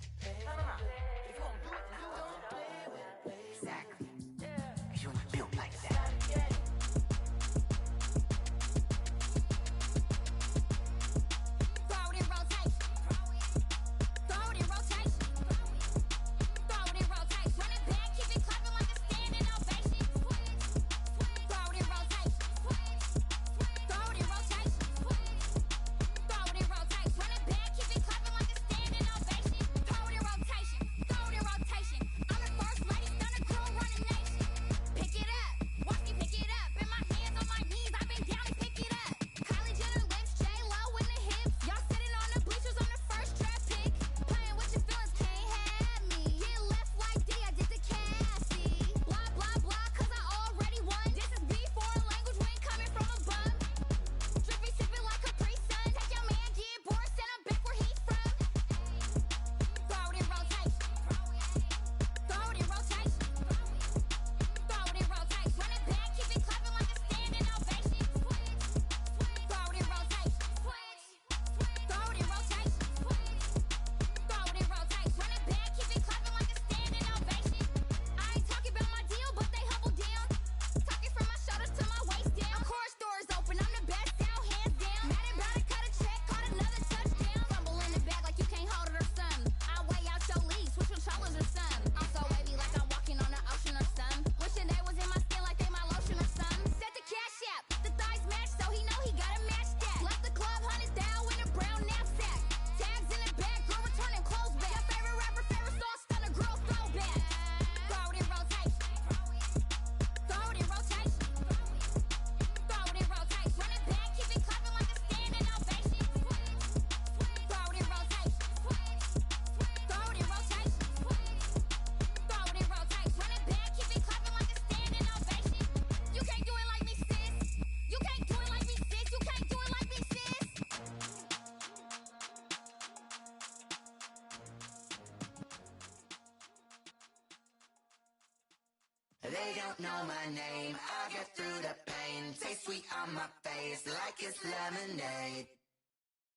don't know my name, I'll get through the pain. Taste sweet on my face like it's lemonade.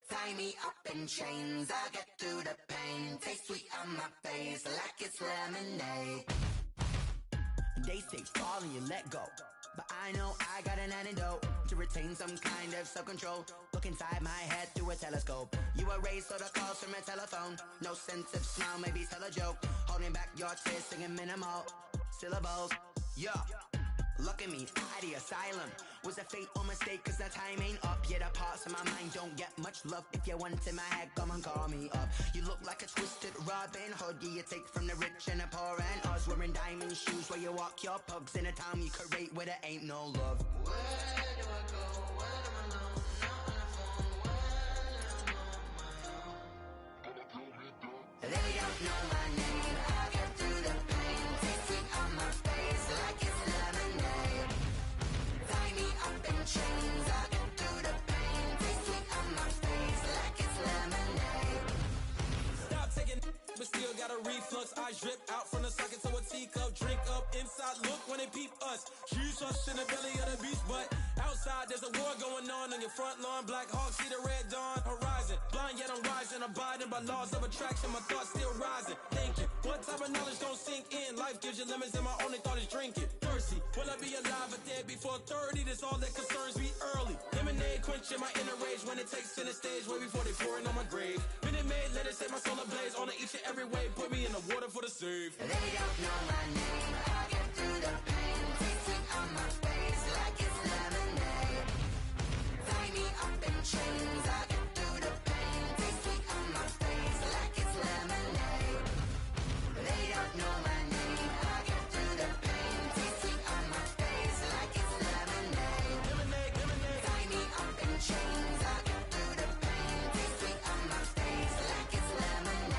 Tie me up in chains, I'll get through the pain. Taste sweet on my face like it's lemonade. They say fall and you let go, but I know I got an antidote to retain some kind of self-control. Look inside my head through a telescope. You erase all the calls from a telephone. No sense of smile, maybe tell a joke. Holding back your tears, singing minimal syllables. Yeah, look at me, out the asylum. Was a fate or mistake, cause the time ain't up. Yet the parts of my mind don't get much love. If you want in my head, come and call me up. You look like a twisted Robin Hood. Yeah, you take from the rich and the poor and us. Wearing diamond shoes where you walk your pugs in a town you create where there ain't no love. Where do I go? When I'm alone? Not on the phone. When I'm on my own. They don't know my name. I'll get through the pain. Taste sweet on my face like it's lemonade. Tie me up in chains. I'll get through the pain. Taste sweet on my face like it's lemonade. Stop taking, but still got a reflux. Eyes drip out from the socket to a teacup. Drink up inside, look when they peep us. Huge us in the belly of the beach, but outside there's a war going on your front lawn. Black Hawk see the red dawn horizon. Blind yet I'm rising, abiding by laws of attraction. My thoughts still rising. Thinking, what type of knowledge don't sink in? Life gives you limits, and my only thought is drinking. Thirsty, will I be alive or dead before 30? That's all that concerns me early. Lemonade quenching my inner rage when it takes center stage, way before they pour it on my grave. Minute Maid, let it set my soul ablaze. On each and every way, put me in the water for the save. They don't know my name. I'll get through the pain. Taste sweet on my face like it's lemonade. Tie me up in chains. I'll get through the pain. Taste sweet on my face like it's lemonade. They don't know my name. I'll get through the pain. Taste sweet on my face like it's lemonade. Tie me up in chains. I'll get through the pain. Taste sweet on my face like it's lemonade.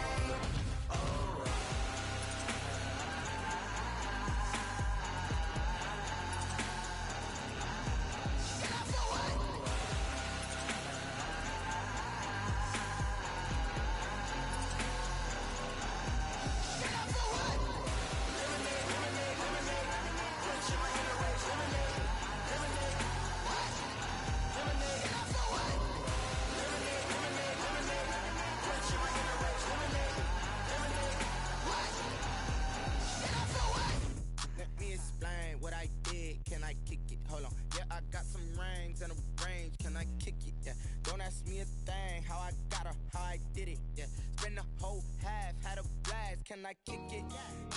Let me explain what I did. Can I kick it? Hold on. Yeah, I got some rings and a range. Can I kick it? Yeah. Don't ask me a thing. How I got her, how I did it. Yeah. Spend the whole half, had a blast. Can I kick it?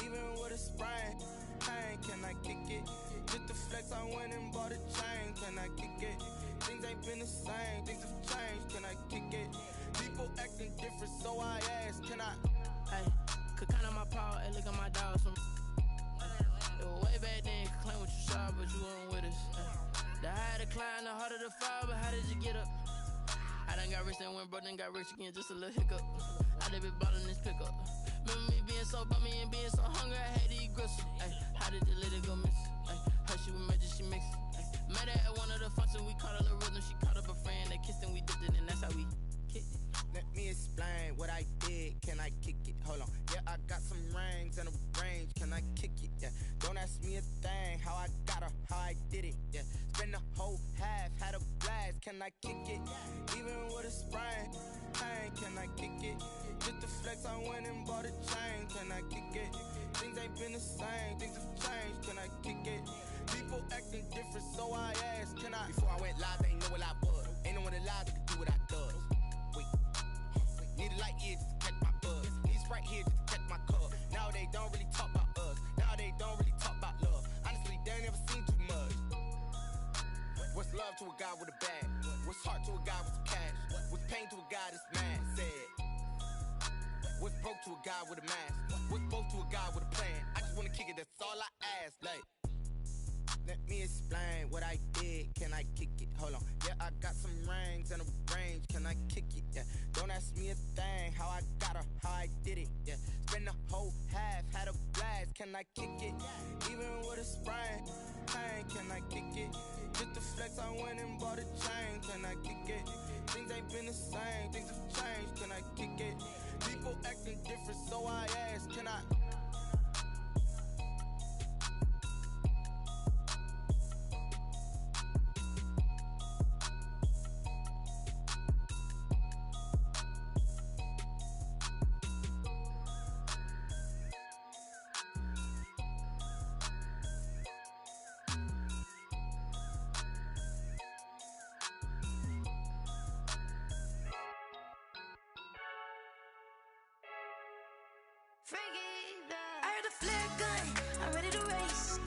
Even with a sprain. Hey, can I kick it? Just the flex, I went and bought a chain. Can I kick it? Things ain't been the same. Things have changed. Can I kick it? People acting different, so I ask. Can I? Hey, could count on my power and look at my dogs from. It was way back then, could claim what you saw, but you weren't with us. The higher the climb, the harder the fall, but how did you get up? I done got rich and went broke, then got rich again, just a little hiccup. I done been ballin' this pickup. Remember me being so bummy and being so hungry, I had to eat gristle. Ay, how did the lady go miss? Ay, her she was magic, she mixed. Met her at one of the functions, we caught a little rhythm, she caught up a friend, they kissed and we dipped it, and that's how we kicked it. Let me explain what I did. Can I kick it? Hold on. Yeah, I got some rings and a range. Can I kick it? Yeah. Don't ask me a thing. How I got her, how I did it. Yeah. Spend the whole half, had a blast. Can I kick it? Even with a sprain. Hey, can I kick it? Just the flex, I went and bought a chain. Can I kick it? Things ain't been the same. Things have changed. Can I kick it? People acting different, so I asked. Can I? Before I went live, they ain't know what I was. Ain't no one alive that could do what I does. Need a light ear just to catch my buzz. Need Sprite here just to catch my cup. Now they don't really talk about us. Now they don't really talk about love. Honestly, they ain't never seen too much. What's love to a guy with a bag? What's heart to a guy with some cash? What's pain to a guy that's mad? Said. What's broke to a guy with a mask? What's both to a guy with a plan? I just wanna kick it, that's all I ask. Like, let me explain what I did. Can I kick it? Hold on. Yeah, I got some rings and a range. Can I kick it? Yeah. Don't ask me a thing. How I got her, how I did it. Yeah. Spend the whole half, had a blast. Can I kick it? Even with a sprain. Hey, can I kick it? Just the flex, I went and bought a chain. Can I kick it? Things ain't been the same. Things have changed. Can I kick it? People acting different, so I ask. Can I? I heard the flare gun, I'm ready to race.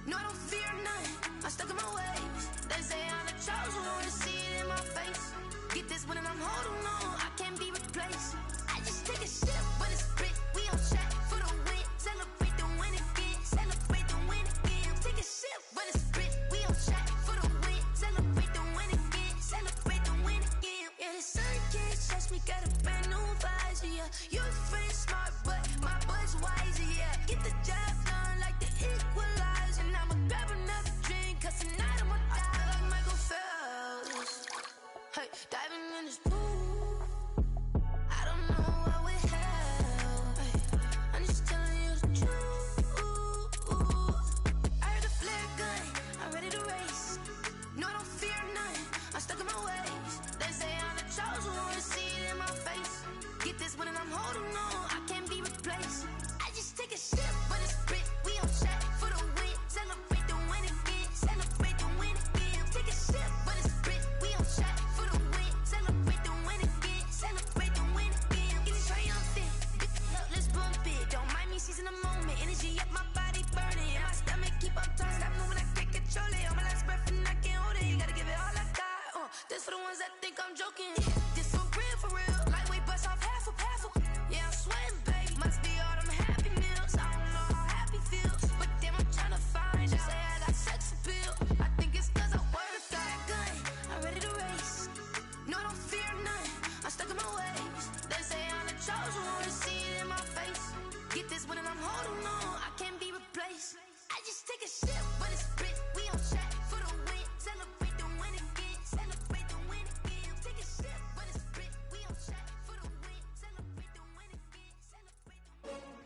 No, I don't fear none, I'm stuck in my ways. They say I'm the chosen one, to see it in my face. Get this one and I'm holding on, I can't be replaced. I just take a sip, but it's split, we on track for the win. Celebrate the win again, celebrate the win again. Take a sip, but it's split, we on track for the win. Celebrate the win again, celebrate the win again. Yeah, the sun can't touch me, got a brand new visor, yeah. Your friend smart, but my boy's wiser, yeah. Get the job done like the equalizer. And I'ma grab another drink, cause tonight I'ma die like Michael Phelps. Hey, diving in this pool, I don't know what would help. Hey, I'm just telling you the truth. I heard the flare gun, I'm ready to race. No, I don't fear none, I'm stuck in my ways. They say I'm the chosen one, to see it in my face. Get this one and I'm holding on, I can't be replaced. I just take a sip, but it's split, we on track for the win. Celebrate the win again, celebrate the win again. Take a sip, but it's split, we on track for the win. Celebrate the win again, celebrate the win again. It's triumphant, look, let's bump it. Don't mind me seizing the moment, energy up my body burning. And my stomach keep on turning, stop moving, I can't control it. On my last breath and I can't hold it, you gotta give it all I got. This for the ones that think I'm joking. This for real, lightweight bust off half a. Yeah, I'm sweating, baby, must be all them happy meals. I don't know how happy feels, but damn, I'm trying to find out. Say I got sex appeal, I think it's cause I work got a gun, I'm ready to race. No, I don't fear none, I'm stuck in my ways. They say I'm the chosen one, to see it in my face. Get this one and I'm holding on, I can't be replaced. I just take a sip, but it's split, we on track for the win. Celebrate the win again, celebrate the win again. Take a sip, but it's split, we on track for the win. Celebrate the win again, celebrate the win.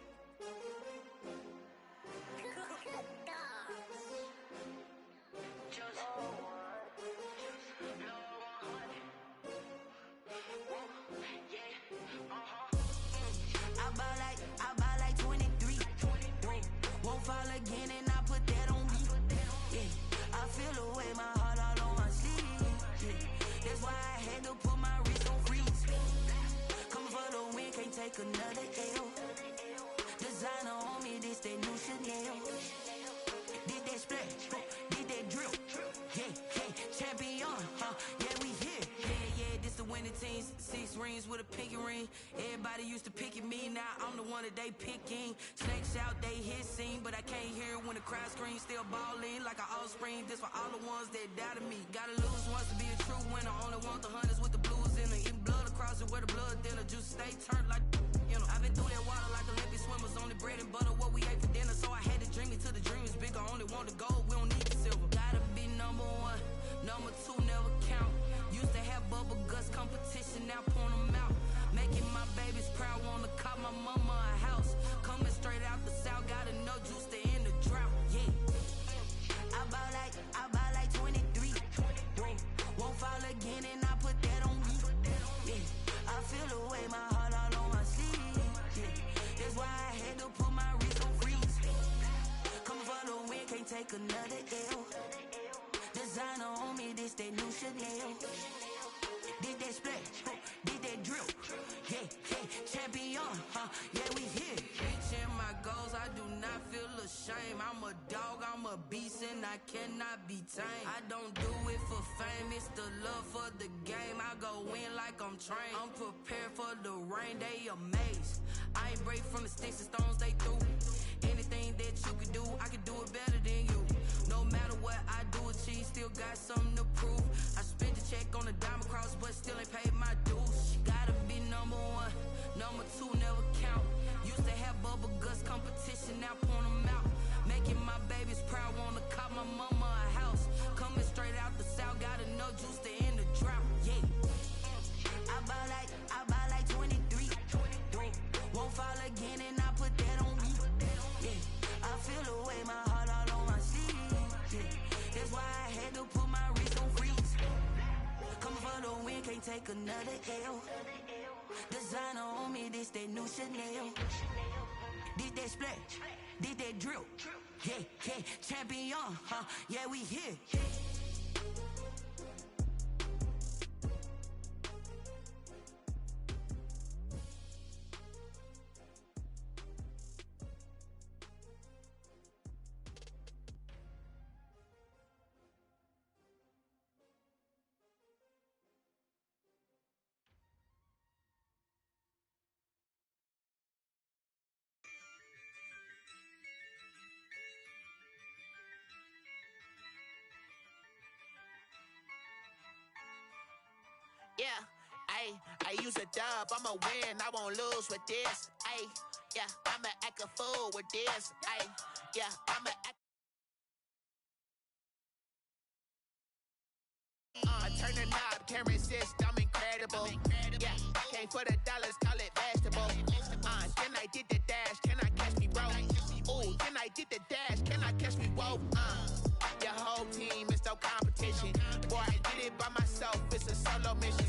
I buy like 23. Won't fall again and I put that on me. Yeah, I feel the way, my heart all on my sleeve. Yeah, that's why I had to put my wrist on freeze. Coming for the win, can't take another L. Designer on me, this that new Chanel. Did that splash, did that drill. Yeah, champion, yeah, we here. Yeah, this the winning team. 6 rings with a pinky ring. Everybody used to pick at me, now I'm the one that they picking. Snakes out, they hit scene, but I can't hear when the crowd screams. Still balling like an offspring. This for all the ones that doubted me. Gotta lose once to be a true winner. Only want the hunters with the blues in it. Eating blood across it where the blood thinner. Juice stay turned like, you know. I've been through that water like Olympic swimmers. Only bread and butter, what we ate for dinner. So I had to dream it till the dream is bigger. Only want the gold, we don't need the silver. Gotta be number 1, number 2 never count. Used to have bubble guts competition, now point them out. Making my babies proud, wanna cop my mama a house. Coming straight out the south, got enough juice to end the drought. Yeah, I buy like 23. Won't fall again and I put that on me. Yeah, I feel the way, my heart all on my sleeve. Yeah, that's why I had to put my wrist on freeze. Coming for the win, can't take another L. Designer on me, this that new Chanel. Did that splash, did that drill. Yeah, champion, yeah, we here. Reaching my goals, I do not feel ashamed. I'm a dog, I'm a beast, and I cannot be tamed. I don't do it for fame, it's the love for the game. I go in like I'm trained. I'm prepared for the rain, they amazed. I ain't break from the sticks and stones they threw. Anything that you can do, I can do it better than you. No matter what I do, achieve, still got something to prove. I spent the check on the diamond cross, but still ain't paid my dues. Gotta be number 1, number 2 never count. Used to have bubble guts competition, now point them out. Making my babies proud, wanna cop my mama a house. Coming straight out the south, got enough juice to end the drought. Yeah, I buy like 23. Won't fall again and I put that on me. Yeah, I feel the way, my heart all on my sleeve. Yeah, that's why I had to put my wrist on freeze. Coming for the win, can't take another L. Designer on me, this that new Chanel. Did that splash, did that drill. Yeah, champion, yeah, we here. Ayy, I use a dub, I'ma win, I won't lose with this. Ayy, yeah, I'ma act a fool with this. Ayy, yeah, I'ma act. Turn the knob, can't resist, I'm incredible. Yeah, came for the dollars, call it vegetable. Then I did the dash, can I catch me, bro? Ooh, then I did the dash, can I catch me, whoa? Your whole team is no competition. Boy, I did it by myself, it's a solo mission.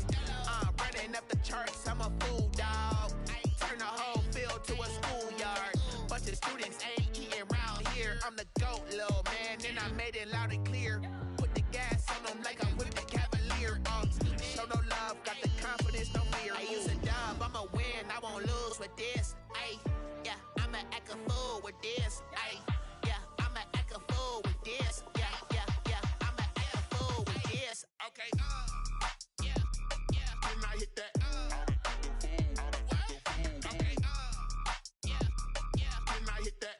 Running up the charts, I'm a fool, dog. Turn the whole field to a schoolyard. Bunch of students ain't eating round here. I'm the GOAT, little man, and I made it loud and clear. Put the gas on them like I'm with the Cavalier. Show no love, got the confidence, no fear. I use a dub, I'ma win, I won't lose with this. Ayy, yeah, I'ma act a fool with this. Ayy, yeah, I'ma act a fool with this. Yeah, yeah, yeah, I'ma act a fool with this. Okay, yeah, yeah, can I hit that? Okay, yeah, yeah, can I hit that?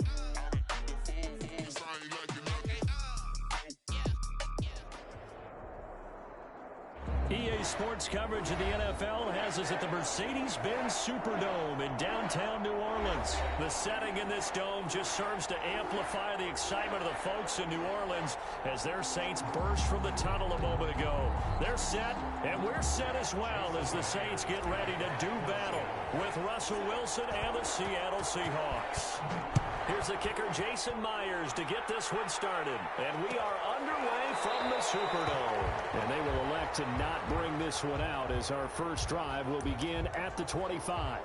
EA Sports coverage of the NFL has us at the Mercedes-Benz Superdome in downtown New Orleans. The setting in this dome just serves to amplify the excitement of the folks in New Orleans as their Saints burst from the tunnel a moment ago. They're set, and we're set as well as the Saints get ready to do battle with Russell Wilson and the Seattle Seahawks. Here's the kicker, Jason Myers, to get this one started. And we are underway from the Superdome. And they will elect to not bring this one out as our first drive will begin at the 25.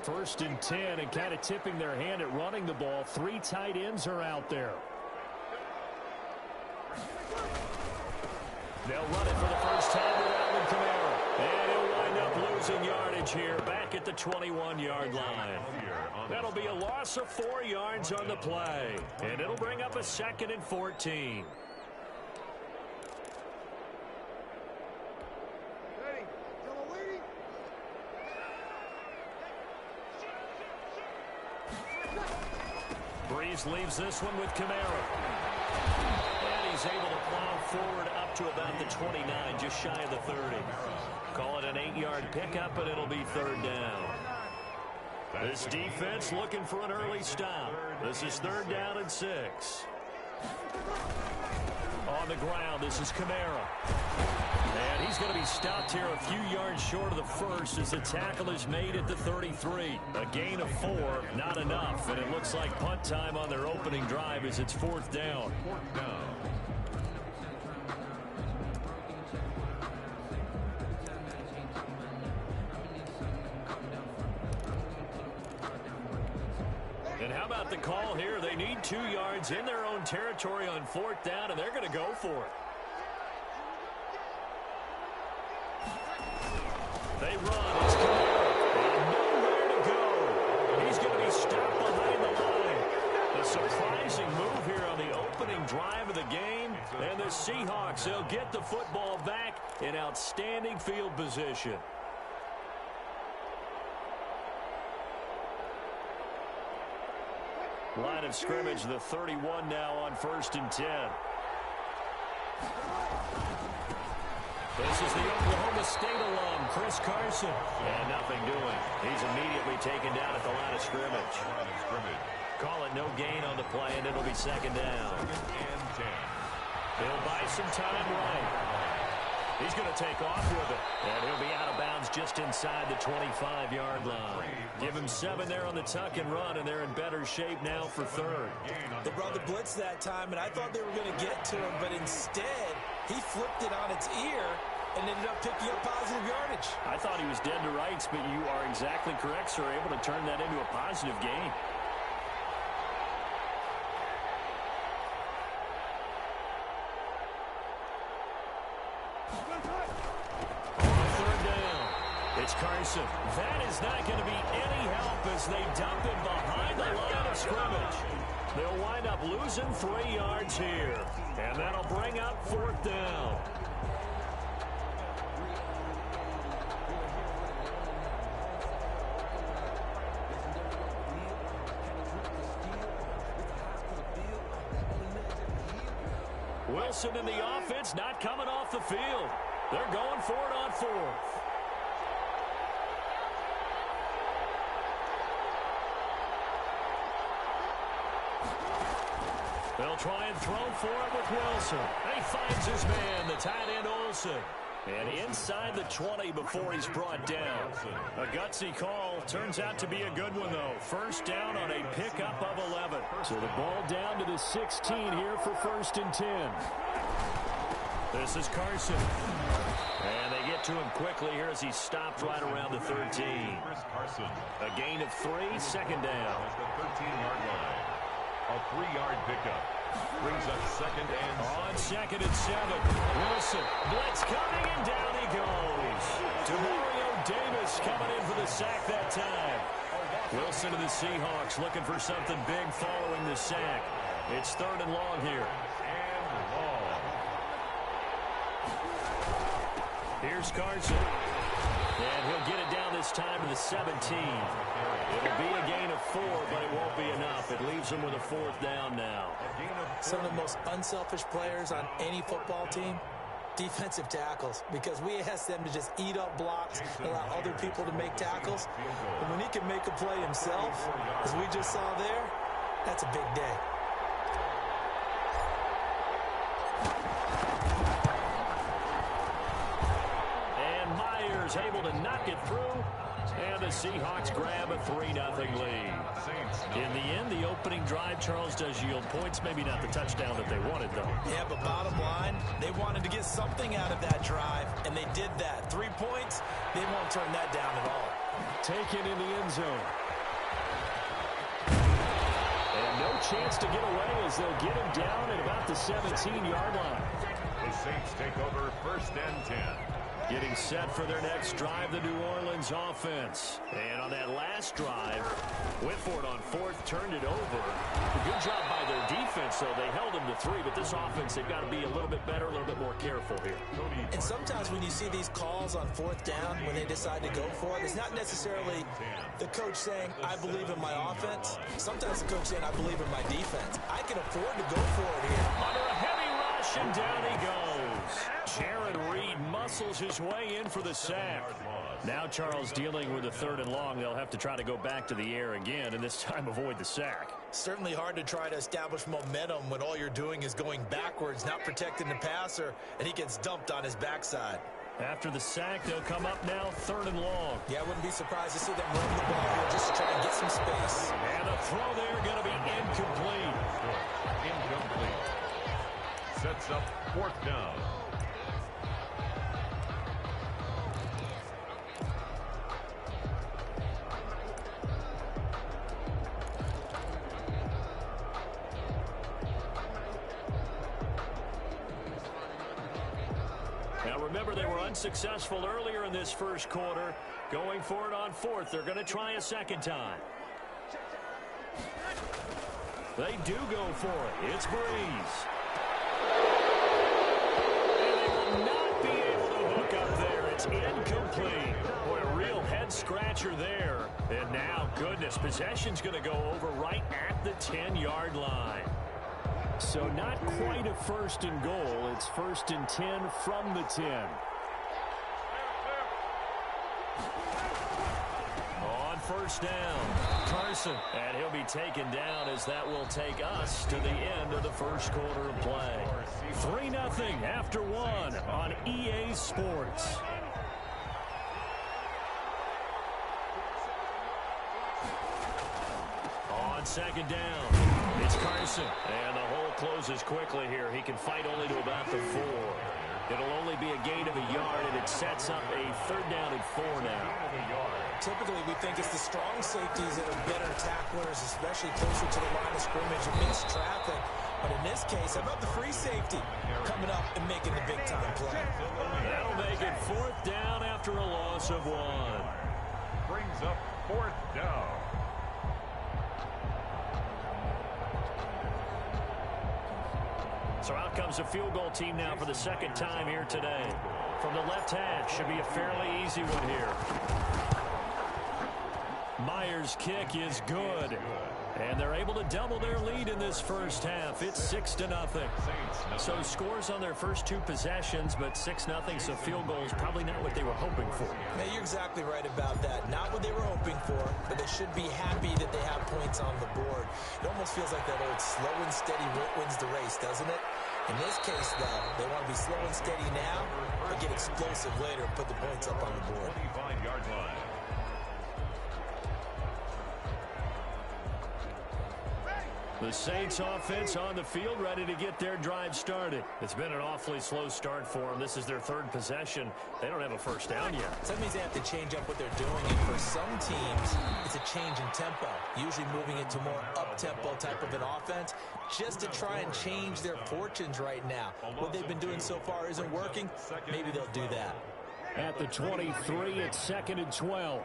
First and 10, and kind of tipping their hand at running the ball. 3 tight ends are out there. They'll run it for the first time with Alvin Kamara. And he'll wind up losing yardage here back at the 21-yard line. That'll be a loss of 4 yards on the play. And it'll bring up a 2nd and 14. Breeze leaves this one with Kamara. And he's able to plow forward up to about the 29, just shy of the 30. Call it an 8-yard pickup, but it'll be 3rd down. This defense looking for an early stop. This is 3rd down and 6. On the ground, this is Kamara. And he's going to be stopped here a few yards short of the first as the tackle is made at the 33. A gain of 4, not enough. And it looks like punt time on their opening drive as it's 4th down. And how about the call here? They need 2 yards in their own territory on 4th down, and they're going to go for it. They run. It's Kamara. And nowhere to go. He's going to be stopped behind the line. A surprising move here on the opening drive of the game. And the Seahawks, they'll get the football back in outstanding field position. Line of scrimmage, the 31 now on 1st and 10. This is the Oklahoma State alum, Chris Carson. And nothing doing. He's immediately taken down at the line of scrimmage. Call it no gain on the play, and it'll be 2nd down. He'll buy some time right. He's going to take off with it. And he'll be out of bounds just inside the 25-yard line. Give him 7 there on the tuck and run, and they're in better shape now for 3rd. They brought the blitz that time, and I thought they were going to get to him, but instead, he flipped it on its ear and ended up picking up positive yardage. I thought he was dead to rights, but you are exactly correct, sir. Able to turn that into a positive gain. It's Carson. That is not going to be any help as they dump him behind the line of scrimmage. They'll wind up losing 3 yards here. And that'll bring up 4th down. Wilson and the offense not coming off the field. They're going for it on fourth. They'll try and throw for it with Wilson. And he finds his man, the tight end Olsen. And inside the 20 before he's brought down. A gutsy call. Turns out to be a good one, though. First down on a pickup of 11. So the ball down to the 16 here for 1st and 10. This is Carson. And they get to him quickly here as he stopped right around the 13. A gain of 3, 2nd down. At the 13-yard line. A 3-yard pickup. Brings up 2nd and on 2nd and 7. Wilson, blitz coming, and down he goes. Demario Davis coming in for the sack that time. Wilson to the Seahawks looking for something big following the sack. It's 3rd and long here. And long. Here's Carson. And he'll get it down this time to the 17. It'll be a gain of 4, but it won't be enough. It leaves them with a 4th down now. Some of the most unselfish players on any football team, defensive tackles, because we ask them to just eat up blocks, allow other people to make tackles. And when he can make a play himself, as we just saw there, that's a big day. Able to knock it through, and the Seahawks grab a 3-0 lead. In the end, the opening drive, Charles, does yield points. Maybe not the touchdown that they wanted, though. Yeah, but bottom line, they wanted to get something out of that drive, and they did that. 3 points, they won't turn that down at all. Taken in the end zone. And no chance to get away as they'll get him down at about the 17-yard line. The Saints take over 1st and 10. Getting set for their next drive, the New Orleans offense. And on that last drive, went for it on 4th, turned it over. A good job by their defense, though. They held them to 3, but this offense, they've got to be a little bit better, a little bit more careful here. And sometimes when you see these calls on 4th down, when they decide to go for it, it's not necessarily the coach saying, I believe in my offense. Sometimes the coach saying, I believe in my defense. I can afford to go for it here. Under a heavy rush, and down he goes. Jared Reed muscles his way in for the sack. Now Charles dealing with a 3rd and long. They'll have to try to go back to the air again, and this time avoid the sack. Certainly hard to try to establish momentum when all you're doing is going backwards, not protecting the passer, and he gets dumped on his backside. After the sack, they'll come up now 3rd and long. Yeah, I wouldn't be surprised to see them run the ball here just to try and get some space. And the throw there going to be incomplete. Incomplete. Sets up 4th down. Now remember, they were unsuccessful earlier in this first quarter. Going for it on 4th. They're going to try a 2nd time. They do go for it. It's Breeze. And they will not be able to hook up there. It's incomplete. Boy, a real head-scratcher there. And now, goodness, possession's going to go over right at the 10-yard line. So not quite a 1st and goal. It's 1st and 10 from the 10. On 1st down, Carson. And he'll be taken down as that will take us to the end of the first quarter of play. 3-0 after 1 on EA Sports. On 2nd down, it's Carson. And the hole closes quickly here. He can fight only to about the 4. It'll only be a gain of a yard, and it sets up a 3rd down and 4 now. Typically, we think it's the strong safeties that are better tacklers, especially closer to the line of scrimmage amidst traffic. But in this case, how about the free safety coming up and making the big-time play? That'll make it 4th down after a loss of 1. Brings up 4th down. So out comes the field goal team now for the 2nd time here today. From the left hash, should be a fairly easy one here. Myers' kick is good. And they're able to double their lead in this first half. It's 6-0. So scores on their first two possessions, but 6-0, so field goals probably not what they were hoping for. Hey, you're exactly right about that. Not what they were hoping for, but they should be happy that they have points on the board. It almost feels like that old slow and steady wins the race, doesn't it? In this case, though, they want to be slow and steady now, but get explosive later and put the points up on the board. 25-yard line. The Saints offense on the field, ready to get their drive started. It's been an awfully slow start for them. This is their third possession. They don't have a first down yet. So that means they have to change up what they're doing, and for some teams, it's a change in tempo, usually moving it to more up-tempo type of an offense, just to try and change their fortunes right now. What they've been doing so far isn't working. Maybe they'll do that. At the 23, it's 2nd and 12.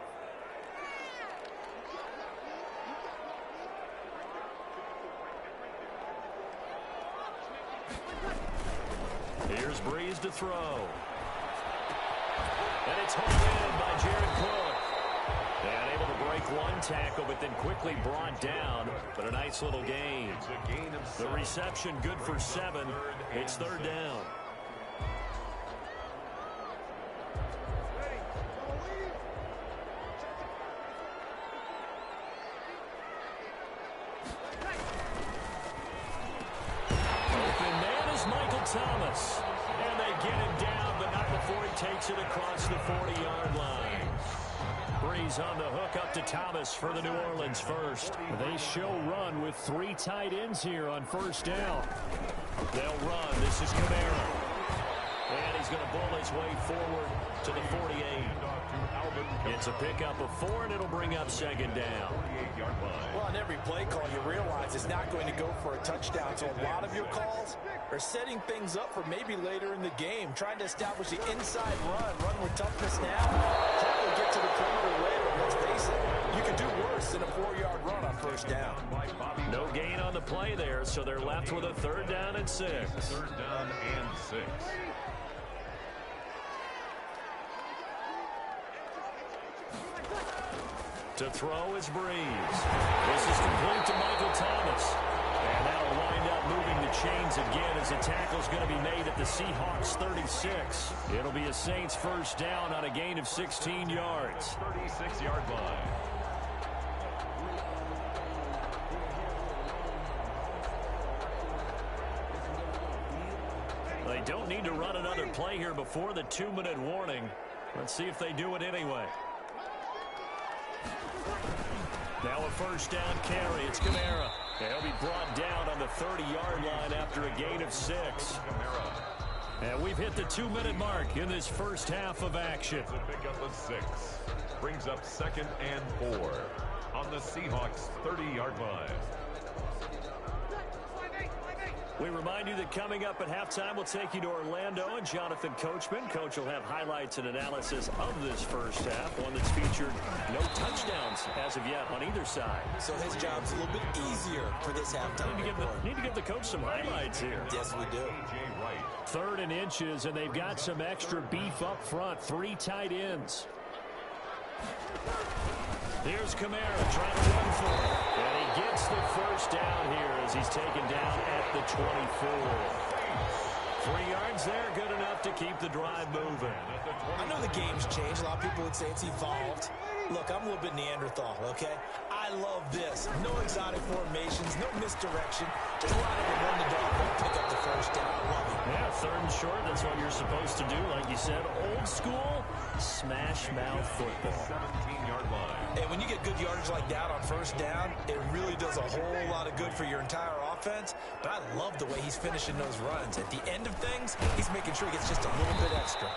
Here's Breeze to throw. And it's hauled in by Jared Cook. And able to break one tackle, but then quickly brought down. But a nice little gain. The reception good for 7. It's 3rd down. Thomas, and they get him down, but not before he takes it across the 40-yard line. Breeze on the hook up to Thomas for the New Orleans first. They show run with 3 tight ends here on first down. They'll run. This is Kamara. And he's going to bowl his way forward to the 48. It's a pickup of 4, and it'll bring up 2nd down. Well, on every play call, you realize it's not going to go for a touchdown. So a lot of your calls are setting things up for maybe later in the game, trying to establish the inside run with toughness now. Hopefully get to the perimeter later. Let's face it, you can do worse than a 4-yard run on first down. No gain on the play there, so they're left with a 3rd down and 6. 3rd down and 6. To throw is Breeze. This is complete to Michael Thomas. And that'll wind up moving the chains again as the tackle's going to be made at the Seahawks 36. It'll be a Saints first down on a gain of 16 yards. 36-yard line. They don't need to run another play here before the 2-minute warning. Let's see if they do it anyway. Now a first down carry. It's Kamara. He'll be brought down on the 30-yard line after a gain of 6. And we've hit the 2-minute mark in this first half of action. It's a pickup of 6. Brings up 2nd and 4 on the Seahawks 30-yard line. We remind you that coming up at halftime, we'll take you to Orlando and Jonathan Coachman. Coach will have highlights and analysis of this first half, one that's featured no touchdowns as of yet on either side. So his job's a little bit easier for this halftime. Need to give the coach some highlights here. Yes, we do. 3rd and inches, and they've got some extra beef up front. 3 tight ends. Here's Kamara trying to run for it. And he gets the first down here as he's taken down at the 24. 3 yards there, good enough to keep the drive moving. I know the game's changed. A lot of people would say it's evolved. Look, I'm a little bit Neanderthal, okay? I love this. No exotic formations, no misdirection. Just line up and run the dog and pick up the first down. I love it. Yeah, 3rd and short, that's what you're supposed to do. Like you said, old school, smash mouth football. 17-yard line. And when you get good yardage like that on first down, it really does a whole lot of good for your entire offense. But I love the way he's finishing those runs. At the end of things, he's making sure he gets just a little bit extra.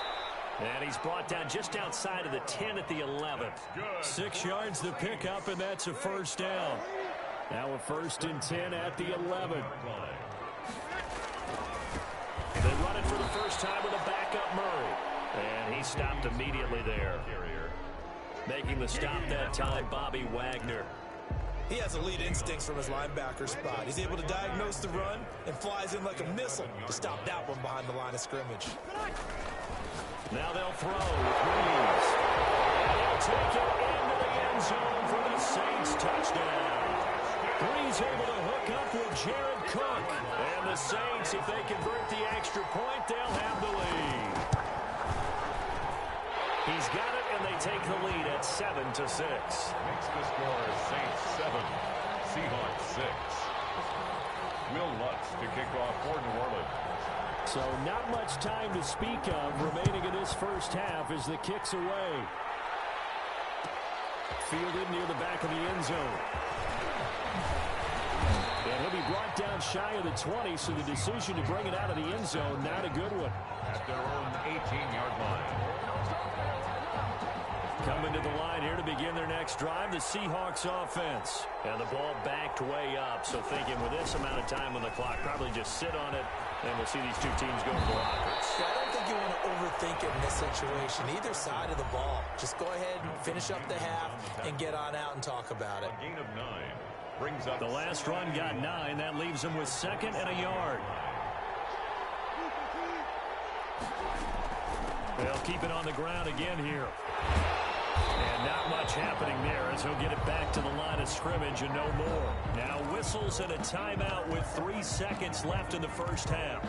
And he's brought down just outside of the 10 at the 11. 6 yards to pick up, and that's a first down. Now a 1st and 10 at the 11. They run it for the first time with a backup Murray. And he stopped immediately there. Making the stop that time, Bobby Wagner. He has elite instincts from his linebacker spot. He's able to diagnose the run and flies in like a missile to stop that one behind the line of scrimmage. Now they'll throw with Breeze. And he'll take it into the end zone for the Saints touchdown. He's got it, and they take the lead at 7-6. Makes the score Saints 7, Seahawks 6. Will Lutz to kick off for New Orleans. So not much time to speak of remaining in this first half as the kick's away. Fielded near the back of the end zone. And he'll be brought down shy of the 20, so the decision to bring it out of the end zone, not a good one. At their own 18-yard line. Coming to the line here to begin their next drive, the Seahawks offense. And the ball backed way up, so thinking with this amount of time on the clock, probably just sit on it, and we'll see these two teams go to the lockers. I don't think you want to overthink it in this situation, either side of the ball. Just go ahead and finish up the half and get on out and talk about it. A gain of 9 brings up. The last run got 9. That leaves them with 2nd and a yard. They'll keep it on the ground again here. And not much happening there as he'll get it back to the line of scrimmage and no more. Now whistles and a timeout with 3 seconds left in the first half.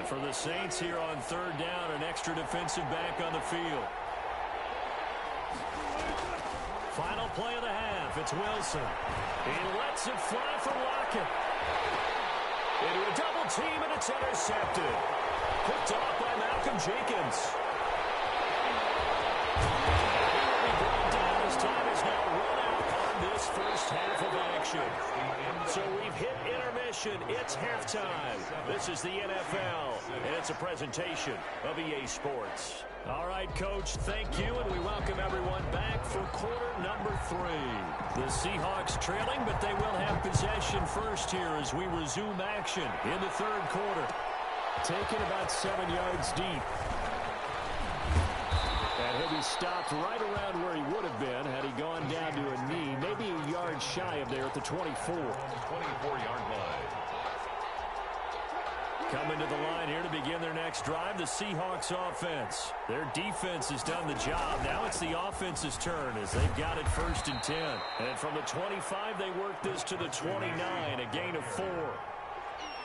For the Saints here on 3rd down, an extra defensive back on the field. Final play of the half. It's Wilson. He lets it fly for Lockett. Into a double team, and it's intercepted. Picked off by Malcolm Jenkins. He will be brought down as time is now run out on this first half of action. So we've hit intermission. It's halftime. This is the NFL, and it's a presentation of EA Sports. All right, Coach, thank you, and we welcome everyone back for quarter number 3. The Seahawks trailing, but they will have possession first here as we resume action in the 3rd quarter. Taken about 7 yards deep. And he'll be stopped right around where he would have been had he gone down to a knee, maybe a yard shy of there at the 24. 24-yard line. Coming to the line here to begin their next drive, the Seahawks offense. Their defense has done the job. Now it's the offense's turn as they've got it 1st and 10. And from the 25, they work this to the 29, a gain of 4.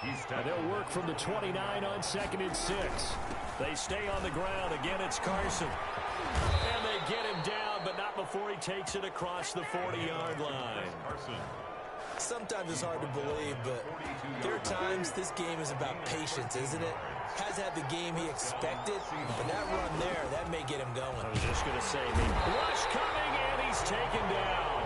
And they'll work from the 29 on 2nd and 6. They stay on the ground. Again, it's Carson. And they get him down, but not before he takes it across the 40-yard line. Sometimes it's hard to believe, but there are times this game is about patience, isn't it? Has had the game he expected, but that run there, that may get him going. I was just going to say, rush coming, and he's taken down.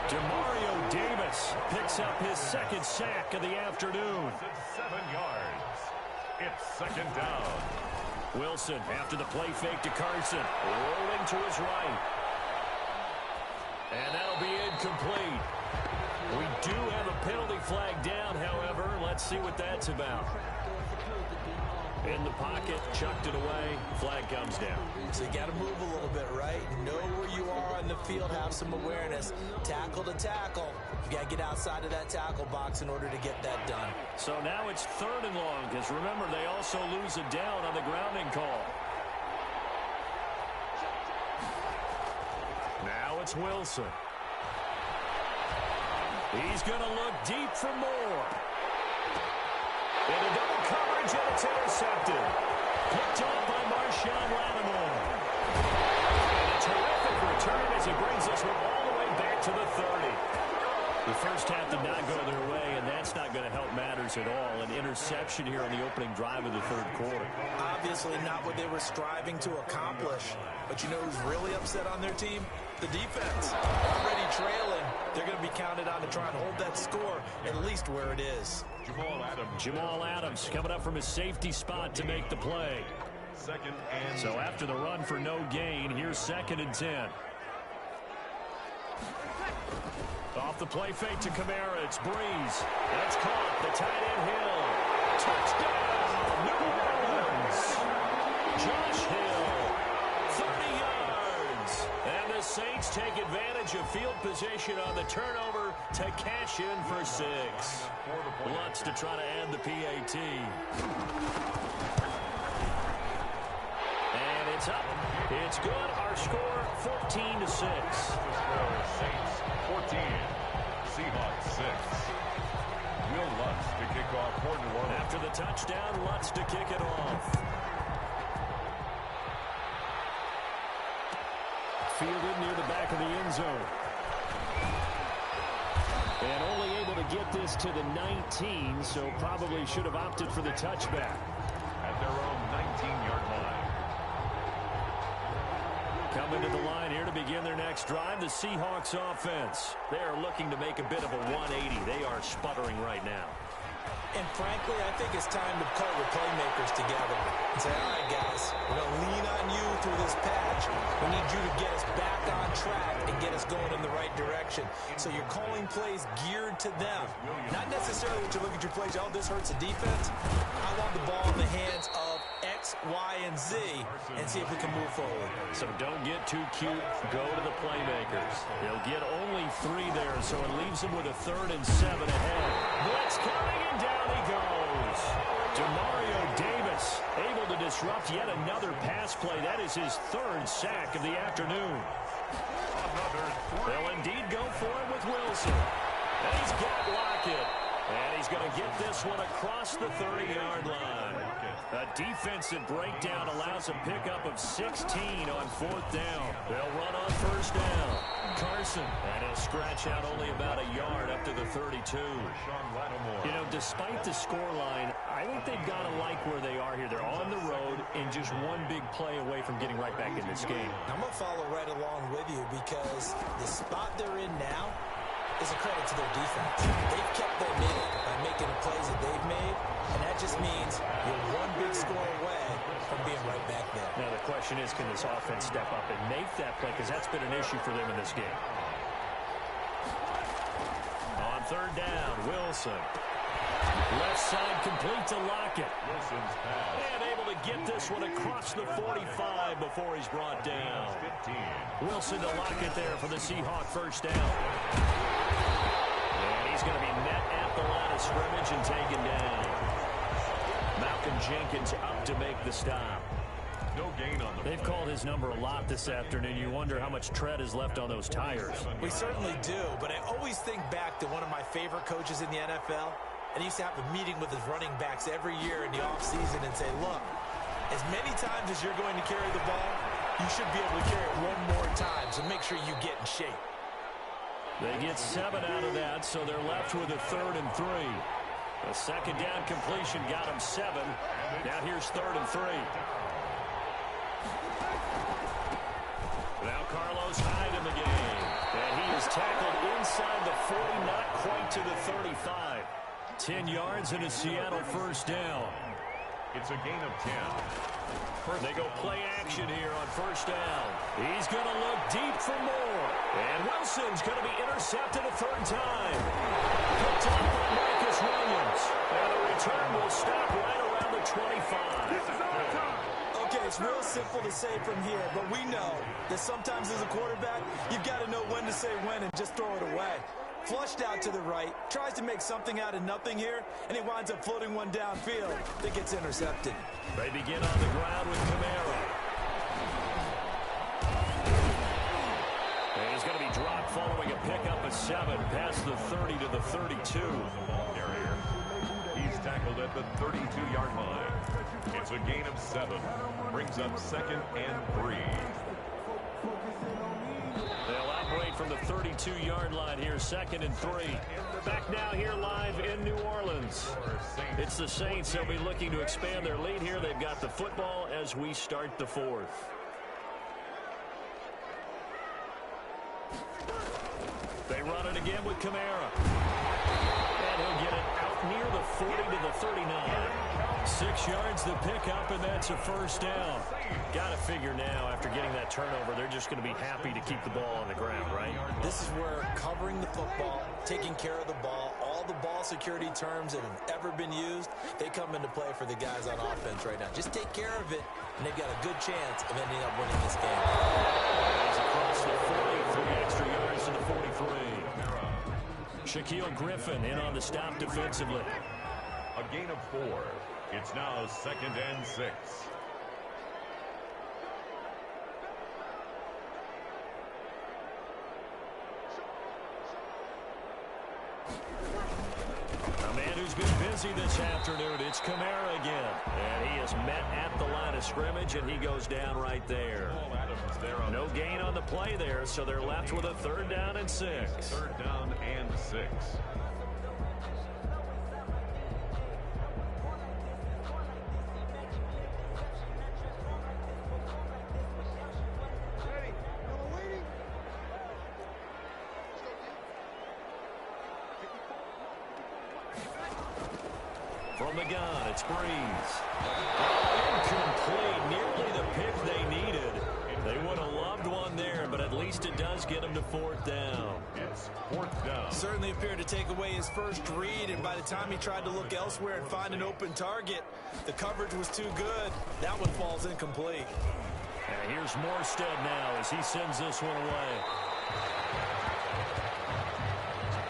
Demario Davis picks up his 2nd sack of the afternoon. 7 yards. It's 2nd down. Wilson, after the play fake to Carson, rolling to his right. And that'll be incomplete. We do have a penalty flag down, however. Let's see what that's about. In the pocket, chucked it away, flag comes down. So you got to move a little bit, right? Know where you are on the field, have some awareness. Tackle to tackle. You got to get outside of that tackle box in order to get that done. So now it's 3rd and long, because remember, they also lose a down on the grounding call. Now it's Wilson. He's going to look deep for more. Into double coverage, and it's intercepted. Picked off by Marshawn Lattimore. And a terrific return as he brings this one all the way back to the 30. The first half did not go their way, and that's not going to help matters at all. An interception here on the opening drive of the 3rd quarter. Obviously not what they were striving to accomplish. But you know who's really upset on their team? The defense. Already trailing. They're going to be counted on to try and hold that score at least where it is. Jamal Adams coming up from his safety spot to make the play. 2nd and so after the run for no gain, here's 2nd and 10. Off the play fake to Kamara, it's Breeze. That's caught, the tight end Hill. Touchdown, New Orleans. Josh Hill, 30 yards. And the Saints take advantage of field position on the turnover to cash in for 6. Lutz to try to add the PAT. And it's up. It's good. Our score, 14-6. Saints 14, Seahawks 6. Will Lutz to kick off for New Orleans. After the touchdown, Lutz to kick it off. Fielded near the back of the end zone. And only able to get this to the 19, so probably should have opted for the touchback. At their own 19-yard line. Coming to the line here to begin their next drive, the Seahawks offense. They are looking to make a bit of a 180. They are sputtering right now. And frankly, I think it's time to pull the playmakers together and say, all right, guys, we're going to lean on you through this patch. We need you to get us back on track and get us going in the right direction. So you're calling plays geared to them. Not necessarily that you look at your plays, oh, this hurts the defense. I want the ball in the hands of X, Y, and Z and see if we can move forward. So don't get too cute. Go to the playmakers. They'll get only 3 there, so it leaves them with a 3rd and 7 ahead. Blitz coming, and down he goes. Demario Davis able to disrupt yet another pass play. That is his 3rd sack of the afternoon. They'll indeed go for it with Wilson. And he's got Lockett. And he's going to get this one across the 30-yard line. A defensive breakdown allows a pickup of 16 on 4th down. They'll run on 1st down. Carson, and he'll scratch out only about a yard up to the 32. You know, despite the scoreline, I think they've got to like where they are here. They're on the road and just one big play away from getting right back in this game. I'm going to follow right along with you because the spot they're in now is a credit to their defense. They've kept them in it by making the plays that they've made, and that just means you're one big score away from being right back there. Now the question is, can this offense step up and make that play? Because that's been an issue for them in this game. On 3rd down, Wilson. Left side complete to Lockett. Wilson's pass. And able to get this one across the 45 before he's brought down. 15. Wilson to Lockett there for the Seahawk 1st down. And he's going to be met at the line of scrimmage and taken down. Malcolm Jenkins up to make the stop. No gain on the They've play. called his number a lot this afternoon. You wonder how much tread is left on those tires. We certainly do, but I always think back to one of my favorite coaches in the NFL, and he used to have a meeting with his running backs every year in the offseason and say, look, as many times as you're going to carry the ball, you should be able to carry it one more time, so make sure you get in shape. They get 7 out of that, so they're left with a 3rd and 3. A 2nd down completion got him 7. Now here's 3rd and 3. Now Carlos Hyde in the game. And he is tackled inside the 40, not quite to the 35. 10 yards and a Seattle 1st down. It's a gain of 10. They go play action here on 1st down. He's going to look deep for more. And Wilson's going to be intercepted a 3rd time. Picked up by Marcus Williams. And the return will stop right around the 25. This is our time. Okay, it's real simple to say from here, but we know that sometimes as a quarterback, you've got to know when to say when and just throw it away. Flushed out to the right, tries to make something out of nothing here, and he winds up floating one downfield that gets intercepted. They begin on the ground with Kamara. And he's going to be dropped following a pickup of 7 past the 30 to the 32. Carrier. He's tackled at the 32-yard line. It's a gain of 7. Brings up 2nd and 3. They'll operate from the 32-yard line here, 2nd and 3. Back now here live in New Orleans. It's the Saints. They'll be looking to expand their lead here. They've got the football as we start the 4th. They run it again with Kamara. And he'll get it out near the 40 to the 39. 6 yards the pickup, and that's a 1st down. Got to figure now, after getting that turnover, they're just going to be happy to keep the ball on the ground, right? This is where covering the football, taking care of the ball, all the ball security terms that have ever been used, they come into play for the guys on offense right now. Just take care of it, and they've got a good chance of ending up winning this game. He's across the 40, 3 extra yards to the 43. Shaquille Griffin in on the stop defensively. A gain of 4. It's now 2nd and 6. A man who's been busy this afternoon, it's Kamara again. And he is met at the line of scrimmage, and he goes down right there. No gain on the play there, so they're left with a 3rd down and 6. 3rd down and 6. From the gun, it's Breeze. Incomplete, nearly the pick they needed. They would have loved one there, but at least it does get them to 4th down. It's 4th down. Certainly appeared to take away his first read, and by the time he tried to look elsewhere and find an open target, the coverage was too good. That one falls incomplete. And here's Morstead now as he sends this one away.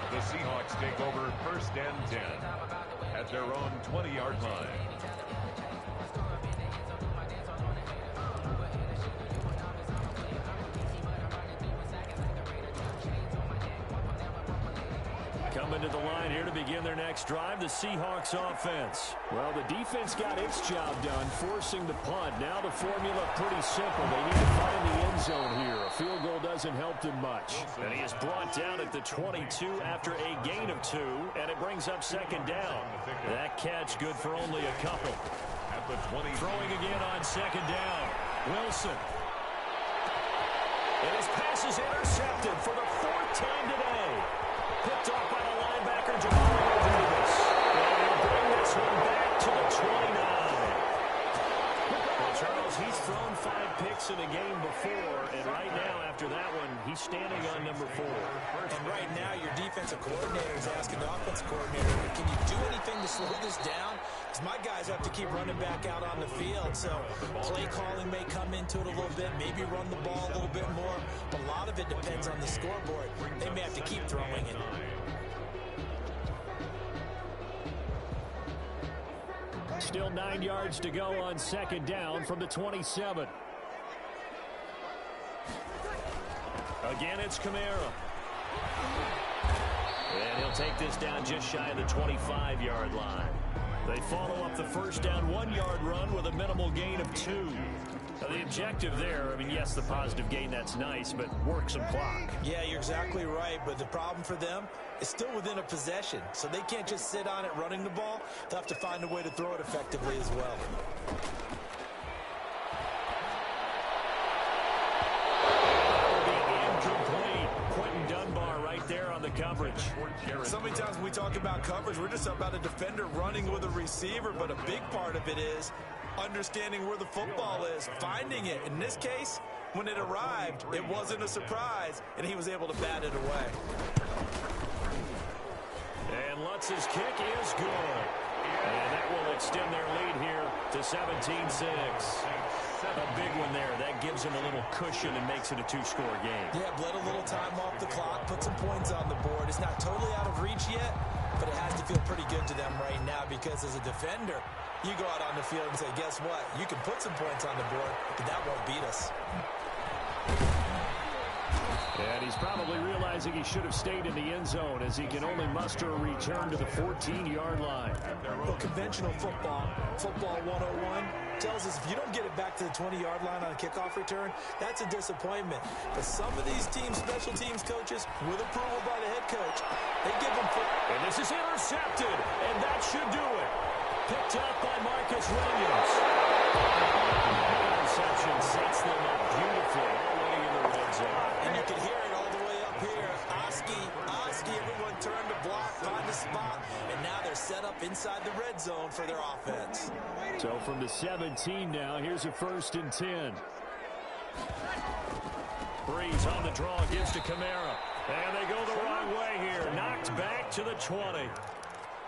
The Seahawks take over 1st and 10 at their own 20-yard line. Coming to the line here to begin their next drive, the Seahawks offense. Well, the defense got its job done, forcing the punt. Now the formula pretty simple. They need to find the end zone here. A field goal doesn't help them much. And he is brought down at the 22 after a gain of 2, and it brings up 2nd down. That catch good for only a couple. At the 20. Throwing again on 2nd down. Wilson. And his pass is intercepted for the 4th time today. Picked off by the linebacker, Jamal Davis. And he'll bring this one back to the 29. Well, Charles, he's thrown 5 picks in a game before, and right now, after that one, he's standing on number 4. And right now, your defensive coordinator is asking the offensive coordinator, can you do anything to slow this down? Because my guys have to keep running back out on the field, so play calling may come into it a little bit, maybe run the ball a little bit more, but a lot of it depends on the scoreboard. They may have to keep throwing it. Still 9 yards to go on 2nd down from the 27. Again, it's Kamara. And he'll take this down just shy of the 25-yard line. They follow up the 1st down 1-yard run with a minimal gain of 2. Now, the objective there, I mean, yes, the positive gain, that's nice, but work some clock. Yeah, you're exactly right, but the problem for them is still within a possession, so they can't just sit on it running the ball. They'll have to find a way to throw it effectively as well. Coverage. So many times when we talk about coverage, we're just about a defender running with a receiver, but a big part of it is understanding where the football is, finding it. In this case, when it arrived, it wasn't a surprise, and he was able to bat it away. And Lutz's kick is good. And that will extend their lead here to 17-6. A big one there. That gives them a little cushion and makes it a 2-score game. Yeah, bled a little time off the clock, put some points on the board. It's not totally out of reach yet, but it has to feel pretty good to them right now because as a defender, you go out on the field and say, guess what? You can put some points on the board, but that won't beat us. And he's probably realizing he should have stayed in the end zone as he can only muster a return to the 14-yard line. Well, conventional football 101, tells us if you don't get it back to the 20-yard line on a kickoff return, that's a disappointment. But some of these teams, special teams coaches, with approval by the head coach, they give them... And this is intercepted, and that should do it. Picked up by Marcus Williams. Interception sets them up beautifully all the way in the red zone. And you can hear it all the way up here. Oski, everyone turned to block, find a spot, and now they're set up inside the red zone for their offense. So from the 17 now, here's a 1st and 10. Breeze on the draw, gives to Kamara. And they go the wrong way here. Knocked back to the 20.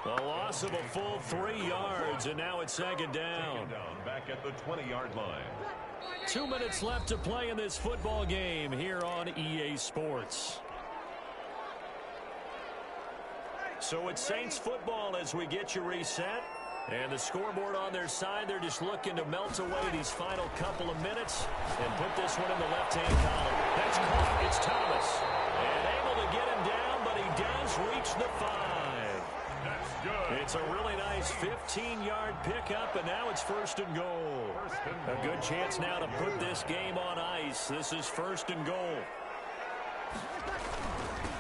A loss of a full 3 yards, and now it's 2nd down. Back at the 20-yard line. 2 minutes left to play in this football game here on EA Sports. So it's Saints football as we get you reset. And the scoreboard on their side, they're just looking to melt away these final couple of minutes and put this one in the left-hand column. That's caught. It's Thomas. And able to get him down, but he does reach the 5. That's good. It's a really nice 15-yard pickup, and now it's 1st and goal. A good chance now to put this game on ice. This is 1st and goal.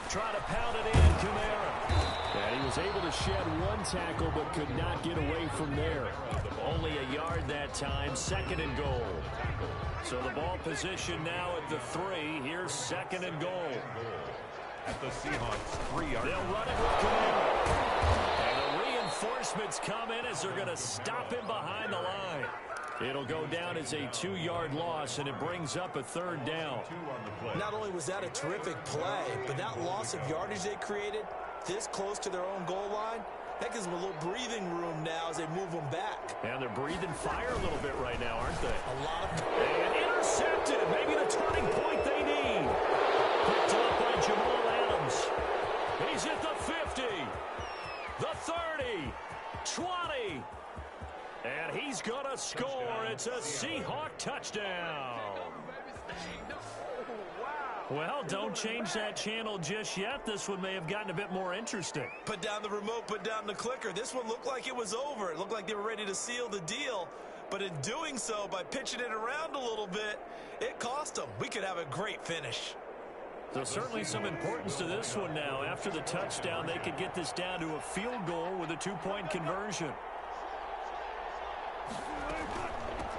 Try to pound it in, Kamara. And he was able to shed one tackle, but could not get away from there. Only a yard that time, 2nd and goal. So the ball position now at the 3. Here's 2nd and goal. At the Seahawks 3-yard. They'll run it with Kamara. And the reinforcements come in as they're going to stop him behind the line. It'll go down as a 2-yard loss, and it brings up a 3rd down. Not only was that a terrific play, but that loss of yardage they created this close to their own goal line, that gives them a little breathing room now as they move them back. And they're breathing fire a little bit right now, aren't they? A lot of... And intercepted. Maybe the turning point they need. Picked up by Jamal Adams. He's at the 50, the 30, 20. And he's going to score. It's a Seahawk touchdown. Well, don't change that channel just yet. This one may have gotten a bit more interesting. Put down the remote, put down the clicker. This one looked like it was over. It looked like they were ready to seal the deal. But in doing so, by pitching it around a little bit, it cost them. We could have a great finish. So certainly some importance to this one now. After the touchdown, they could get this down to a field goal with a 2-point conversion.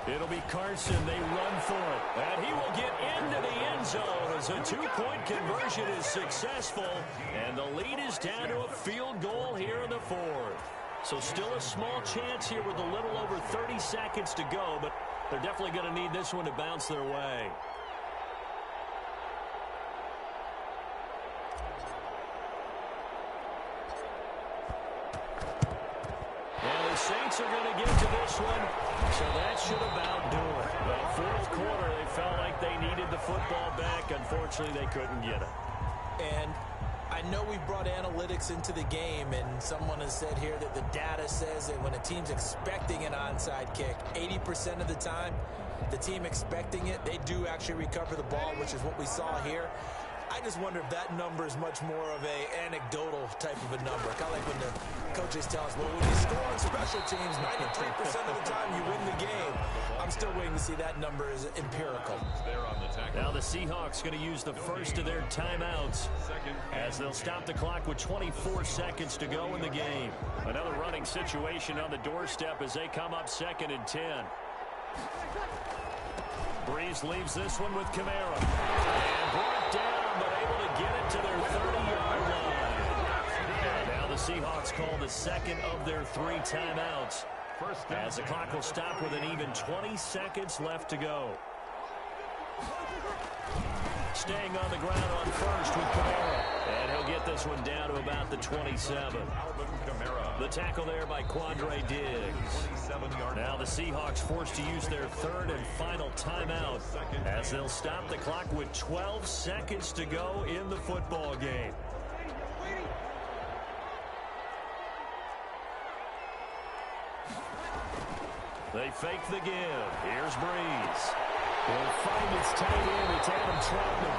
It'll be Carson. They run for it. And he will get into the end zone as a 2-point conversion is successful. And the lead is down to a field goal here in the 4th. So still a small chance here with a little over 30 seconds to go. But they're definitely going to need this one to bounce their way. And the Saints are going to get to this one. So that should about do it. But 4th quarter, they felt like they needed the football back. Unfortunately, they couldn't get it. And I know we brought analytics into the game, and someone has said here that the data says that when a team's expecting an onside kick, 80% of the time, the team expecting it, they do actually recover the ball, which is what we saw here. I just wonder if that number is much more of a anecdotal type of a number. Kind of like when the coaches tell us, well, when you score on special teams, 93% of the time you win the game. I'm still waiting to see that number is empirical. Now the Seahawks going to use the first of their timeouts as they'll stop the clock with 24 seconds to go in the game. Another running situation on the doorstep as they come up 2nd and 10. Breeze leaves this one with Kamara. And brought down, but able to get it to their 30-yard line. Now the Seahawks call the 2nd of their 3 timeouts. As the clock will stop with an even 20 seconds left to go. Staying on the ground on first with Kamara. And he'll get this one down to about the 27. The tackle there by Quandre Diggs. Now the Seahawks forced to use their 3rd and final timeout as they'll stop the clock with 12 seconds to go in the football game. They fake the give. Here's Breeze. He'll find his tight end. It's Adam Troutman.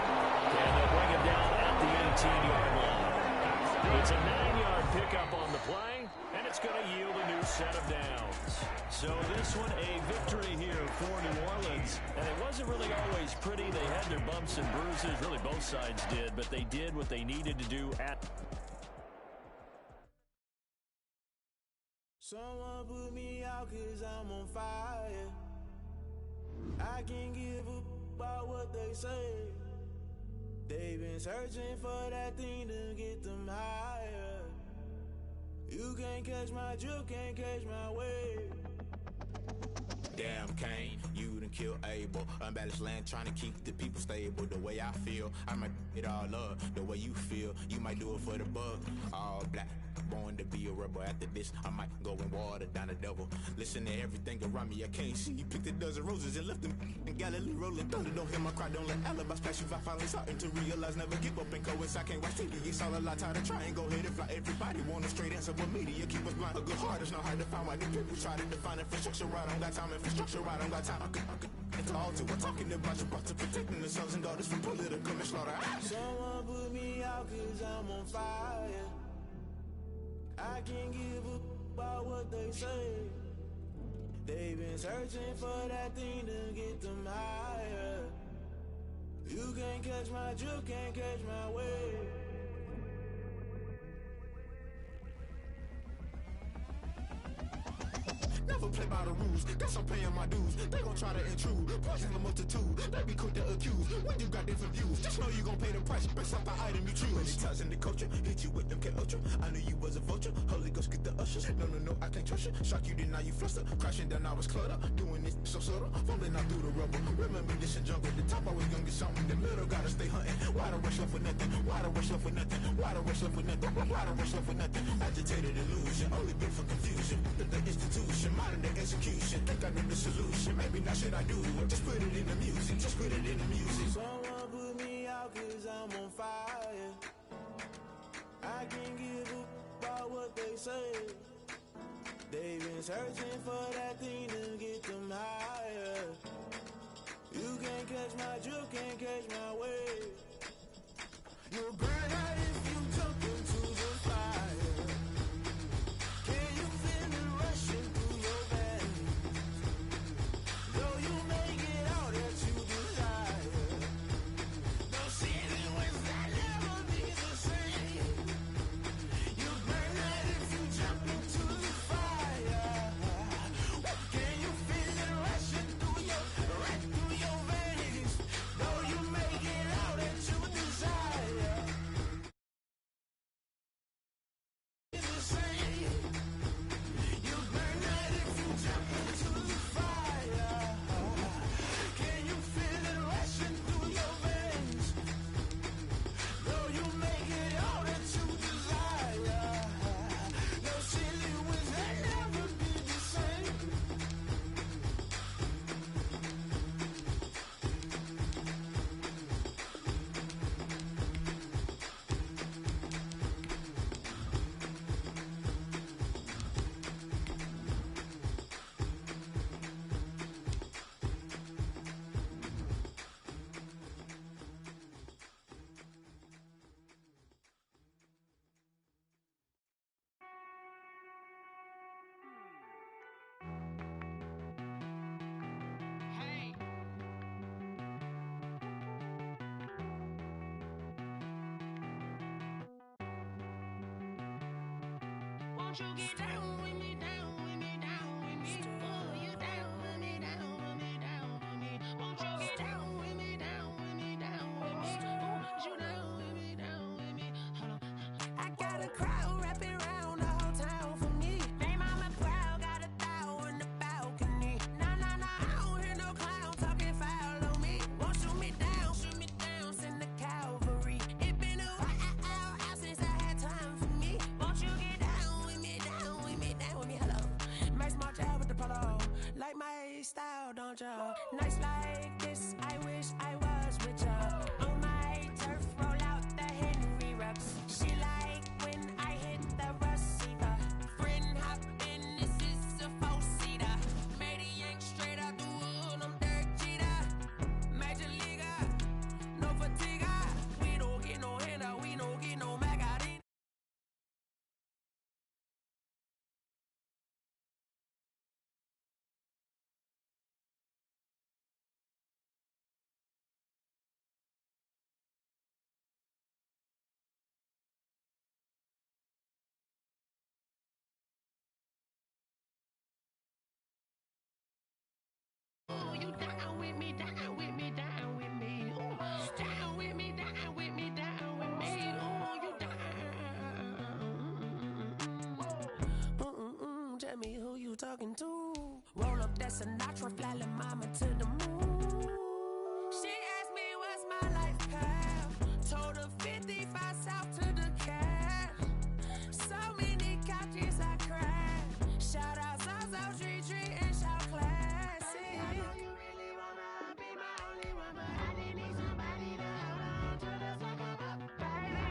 And they'll bring him down at the 18-yard line. It's a 9-yard pickup on the play, and it's going to yield a new set of downs. So this one, a victory here for New Orleans. And it wasn't really always pretty. They had their bumps and bruises. Really, both sides did. But they did what they needed to do at... Someone put me out 'cause I'm on fire. I can't give up about what they say. They've been searching for that thing to get them higher. You can't catch my drift, can't catch my wave. Damn, Kane, you done killed Abel. Unbalanced land, trying to keep the people stable. The way I feel, I might it all up. The way you feel, you might do it for the buck. All black, born to be a rebel. After this, I might go and water down the devil. Listen to everything around me, I can't see. Picked a dozen roses and left them in Galilee rolling thunder. Don't hear my cry, don't let alibis pass you. I finally starting to realize, never give up and coincide. Can't watch TV, it's all a lot. Tired of trying, go ahead and fly. Everybody want a straight answer, but media keep us blind. A good heart is not hard to find. Why do people try to define infrastructure right? I don't got time, infrastructure right, I don't got time. I could it's all to. We're talking about you, about to protecting the sons and daughters from political manslaughter. Someone put me out cause I'm on fire. I can't give up about what they say. They've been searching for that thing to get them higher. You can't catch my drift, can't catch my wave. Never play by the rules, guess I'm paying my dues. They gon' try to intrude, poison the multitude. They be quick to accuse, when you got different views. Just know you gon' pay the price, based off the item you choose. Many times in the culture, hit you with them K-Ultra. I knew you was a vulture, Holy Ghost get the ushers. No, I can't trust you. Shock you, then now you fluster. Crashing down, I was cluttered. Doing this so subtle, falling out through the rubble. Remember this in jungle, the top I was young and something. The middle gotta stay hunting. Why the rush up for nothing? Why the rush up for nothing? Why the rush up for nothing? Why the rush up for nothing? Agitated illusion, only built for confusion. The institution, modern day execution. Think I know the solution. Maybe not should I do it? Just put it in the music. Just put it in the music. Someone put me out cause I'm on fire. I can't give up about what they say. They've been searching for that thing to get them higher. You can't catch my drift, can't catch my wave. You'll burn out if you jump into the fire. Can you feel it rushing through your veins? Though you may get all that you desire, no ceiling was that never be the same. You burn out if you jump into the fire. Can you feel it rushing through your veins? Though you may get all that you desire, it's the same. You burn out if you jump into the fire. Can you feel it rushing through your veins? Though you may get all that you desire, no silly wins that never be the same. Won't you get down with me, down with me, down with me? Oh, you down with me, down with me, down with me. Won't you get down with me, down with me, down with me? Oh, you down with me, down with me? Hold on. I got a crowd wrapping around the whole town for me. They mama proud, got 1,000 in the balcony. Nah, I don't hear no clown talking foul on me. Won't shoot me down, send the cavalry. It been a while since I had time for me. Won't you get down with me, down with me, down with me? Hello. Max March out with the polo. Like my style, don't ya? Nights like this, I wish I was with ya. On my turf, roll out the Henry rocks. She like when I hit the receiver. Friend hop in, this is a 4-seater. Made a yank straight out the wood, I'm Derek Jeter. Major leaguer, no fatigue. We don't get no handout, we don't get no Macarena. Oh, you down with me, down with me, down with me. Ooh, down with me, down with me, down with me. Oh, you down. Tell me who you talking to. Roll up that Sinatra, fly la mama to the moon. She asked me what's my life path. Told her 55 south to the cash. So many Shout out South South Tree Tree and shout classic. I know you really wanna be my only one, but I didn't need somebody to hold on to the second up, baby.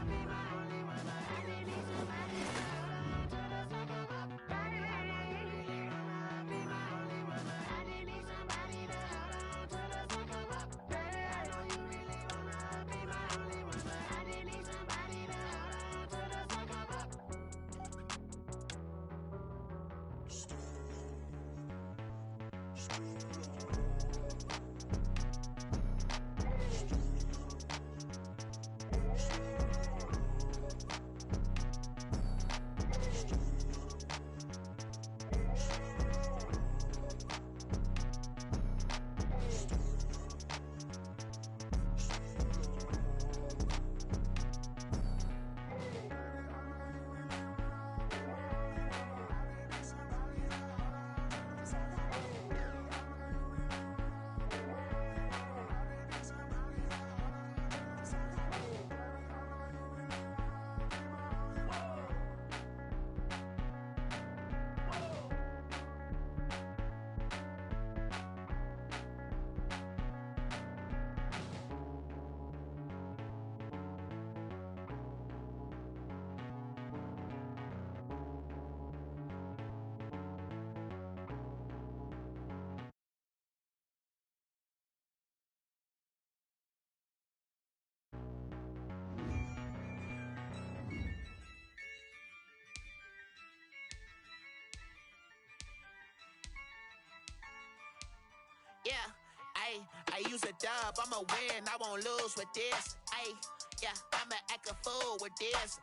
Be my only one, but I didn't need somebody to hold on to the second up, baby. I know you really wanna be my only one, but I didn't need somebody to hold on to the second up, baby. I know you really wanna be my only one, but I didn't need somebody to hold on to the second up. Yeah, I use a dub, I'ma win, I won't lose with this. Yeah, I'ma act a fool with this.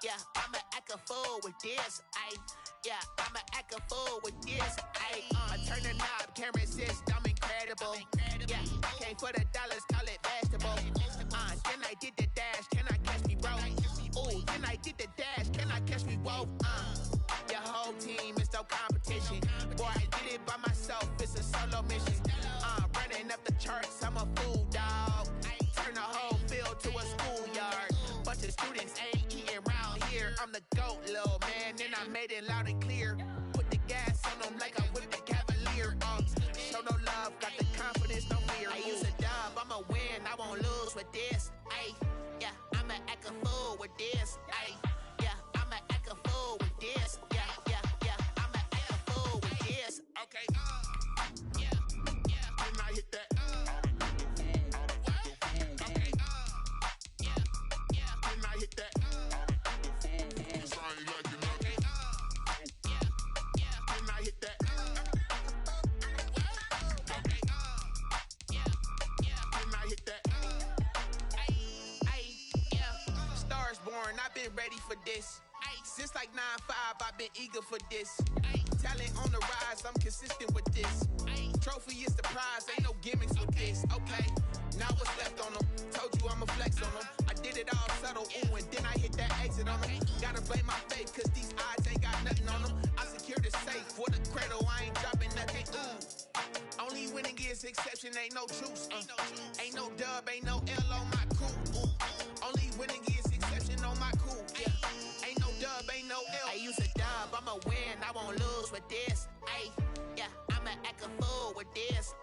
Yeah, I'ma act a fool with this. Yeah, I'ma act a fool with this. Turn the knob, camera assist, I'm incredible. Yeah, came for the dollars, call it vegetable. Then I did the dash, can I catch me, bro? Ooh, then I did the dash, can I catch me, whoa? Your whole team is no competition. Boy, I did it by myself, it's a solo mission. Running up the charts, I'm a fool, dog. Turn the whole field to a schoolyard. Bunch of students ain't eating round here. I'm the GOAT, little man, and I made it loud and clear. Put the gas on them like I whipped the Cavalier. Show no love, got the confidence, no fear. I use a dub, I'ma win, I won't lose with this. Yeah, I'ma act a fool with this. Yeah, I'ma act a fool with this. Yeah, I'ma act a fool with this. Okay, yeah, and I hit that. Okay, yeah, and I hit that. It's ain't like you know. Okay, yeah, and I hit that. Okay, yeah, and I hit that. Yeah, Stars born, I've been ready for this. Since like 9-5, I've been eager for this. Talent on the rise, I'm consistent with this. Trophy is the prize, ain't no gimmicks with this. Okay, now what's left on them? Told you I'ma flex on them. I did it all subtle, ooh, and then I hit that exit on them. Gotta blame my faith, cause these odds ain't got nothing on them. I secured the safe for the cradle, I ain't dropping nothing, ooh. Only winning is exception, ain't no truce. Ain't no dub, ain't no L on my crew. Only winning is exception on my crew. Yeah, ain't no dub, ain't no L. I use a dub, I'ma win, I won't lose with this. Yeah, I'ma act a fool with this.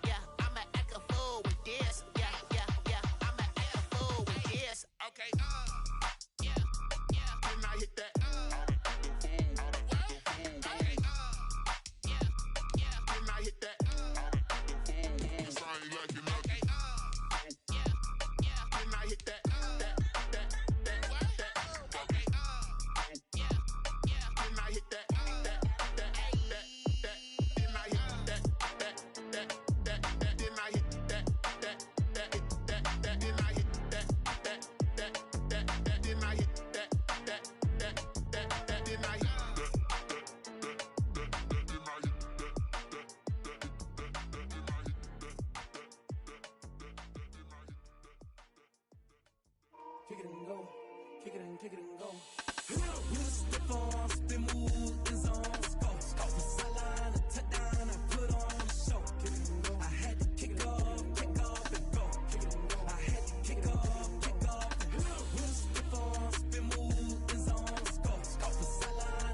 Yeah, I'ma act a fool with this. Yeah, I'ma act a fool with this. Okay, yeah, and I hit that. Okay, yeah, and I hit that. It's ain't like you know. Okay, yeah, and I hit that. Okay, yeah, and I hit that. Kick it and go, kick it and kick it and go. We just step on, spin move, and zone, go. The sideline, a touchdown, I put on the show. Kick it and go. I had to kick off and go. Kick it and go. I had to kick off and go. We just step on, spin move, and zone, go. The sideline,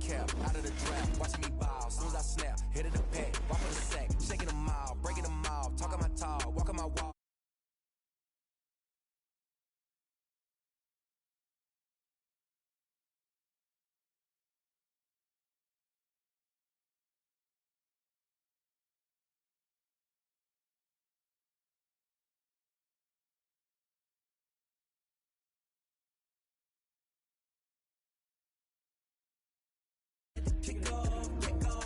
cap, out of the draft, watching me ball. Soon as I snap, hit of the pack, walk on the sack, shaking them all, breaking them all, talking my tall, walking my wall. Kick off and go.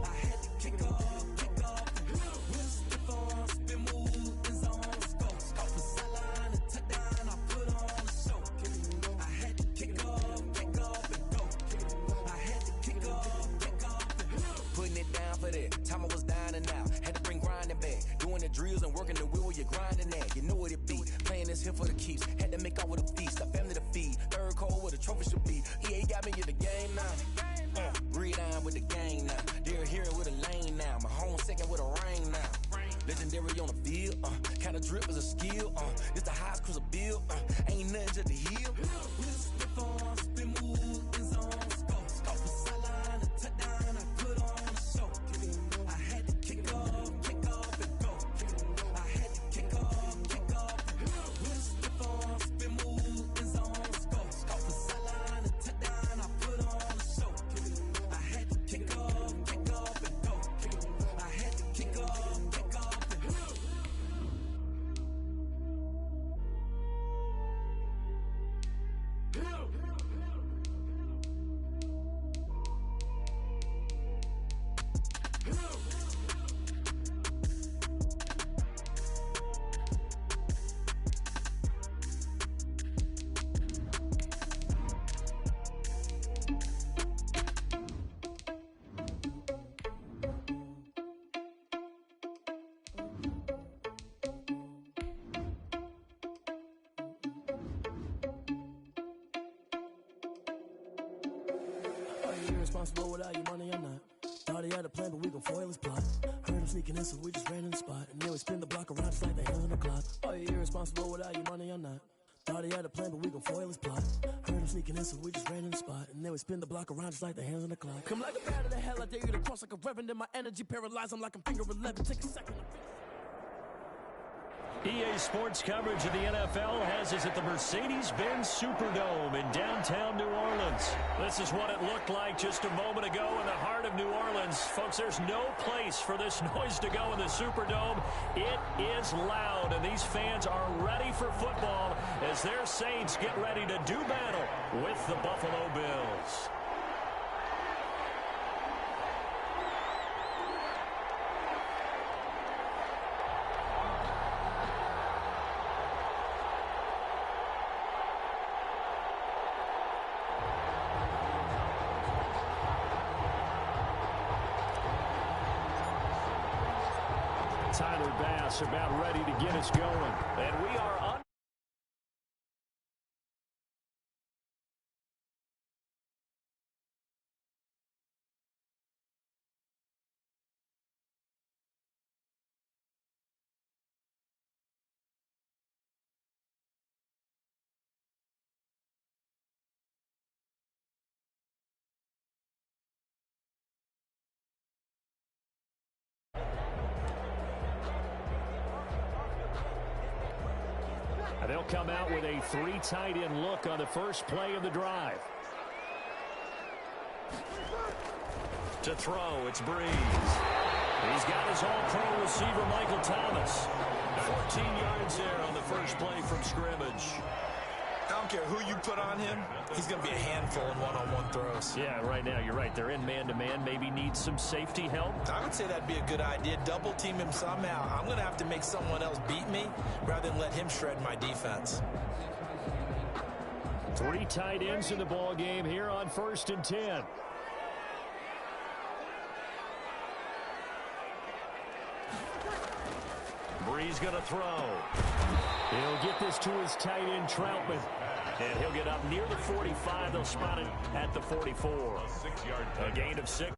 I had to kick off and go. With stiff arm, spin move, and zone, let's go. Off the sideline and touchdown, I put on the show. I had to kick off and go. I had to kick off and go. Putting it down for that. Time I was down and out. Had to bring grinding back. Doing the drills and working the wheel where you're grinding at. You know what it be. Playing this here for the keeps. Had to make out with a feast. A family to feed. Third cold where the trophy should be. EA got me in the game now. Read on with the gang now. They're here with a lane now. My home second with a rain now. Legendary on the field. Kind of drip is a skill. This the highest cruiser bill. Ain't nothing just the heel. With stiff on, spin move, and zone, let's go. Off the sideline, a touchdown, I put on the show. I had to kick off and go. I had to kick off and go. With stiff on, spin move, and zone, let's go. Off the sideline, a touchdown, I put on the show. I had to kick off and go. I had to kick off and go. Irresponsible without your money, I'm not. Thought he had a plan, but we gon' foil his plot. Heard him sneaking in, so we just ran in the spot. And then we spin the block around just like the hands on the clock. Oh, you're irresponsible without your money, I'm not. Thought he had a plan, but we gon' foil his plot. Heard him sneaking in, so we just ran in the spot. And then we spin the block around just like the hands on the clock. Come like a bat of the hell, I dare you to cross like a reverend. In my energy paralyzed, I'm like I'm finger 11. Take a second. EA Sports coverage of the NFL has us at the Mercedes-Benz Superdome in downtown New Orleans. This is what it looked like just a moment ago in the heart of New Orleans. Folks, there's no place for this noise to go in the Superdome. It is loud, and these fans are ready for football as their Saints get ready to do battle with the Buffalo Bills. Tyler Bass about ready to get us going. And we are on. They'll come out with a 3 tight end look on the first play of the drive. To throw, it's Breeze. He's got his all-pro receiver, Michael Thomas. 14 yards there on the first play from scrimmage. I don't care who you put on him, he's going to be a handful in one-on-one throws. Yeah, right now, you're right. They're in man-to-man. Maybe needs some safety help. I would say that'd be a good idea. Double team him somehow. I'm going to have to make someone else beat me rather than let him shred my defense. 3 tight ends in the ball game here on 1st and 10. Breeze going to throw. He'll get this to his tight end, Troutman. And he'll get up near the 45. They'll spot it at the 44. A gain of 6.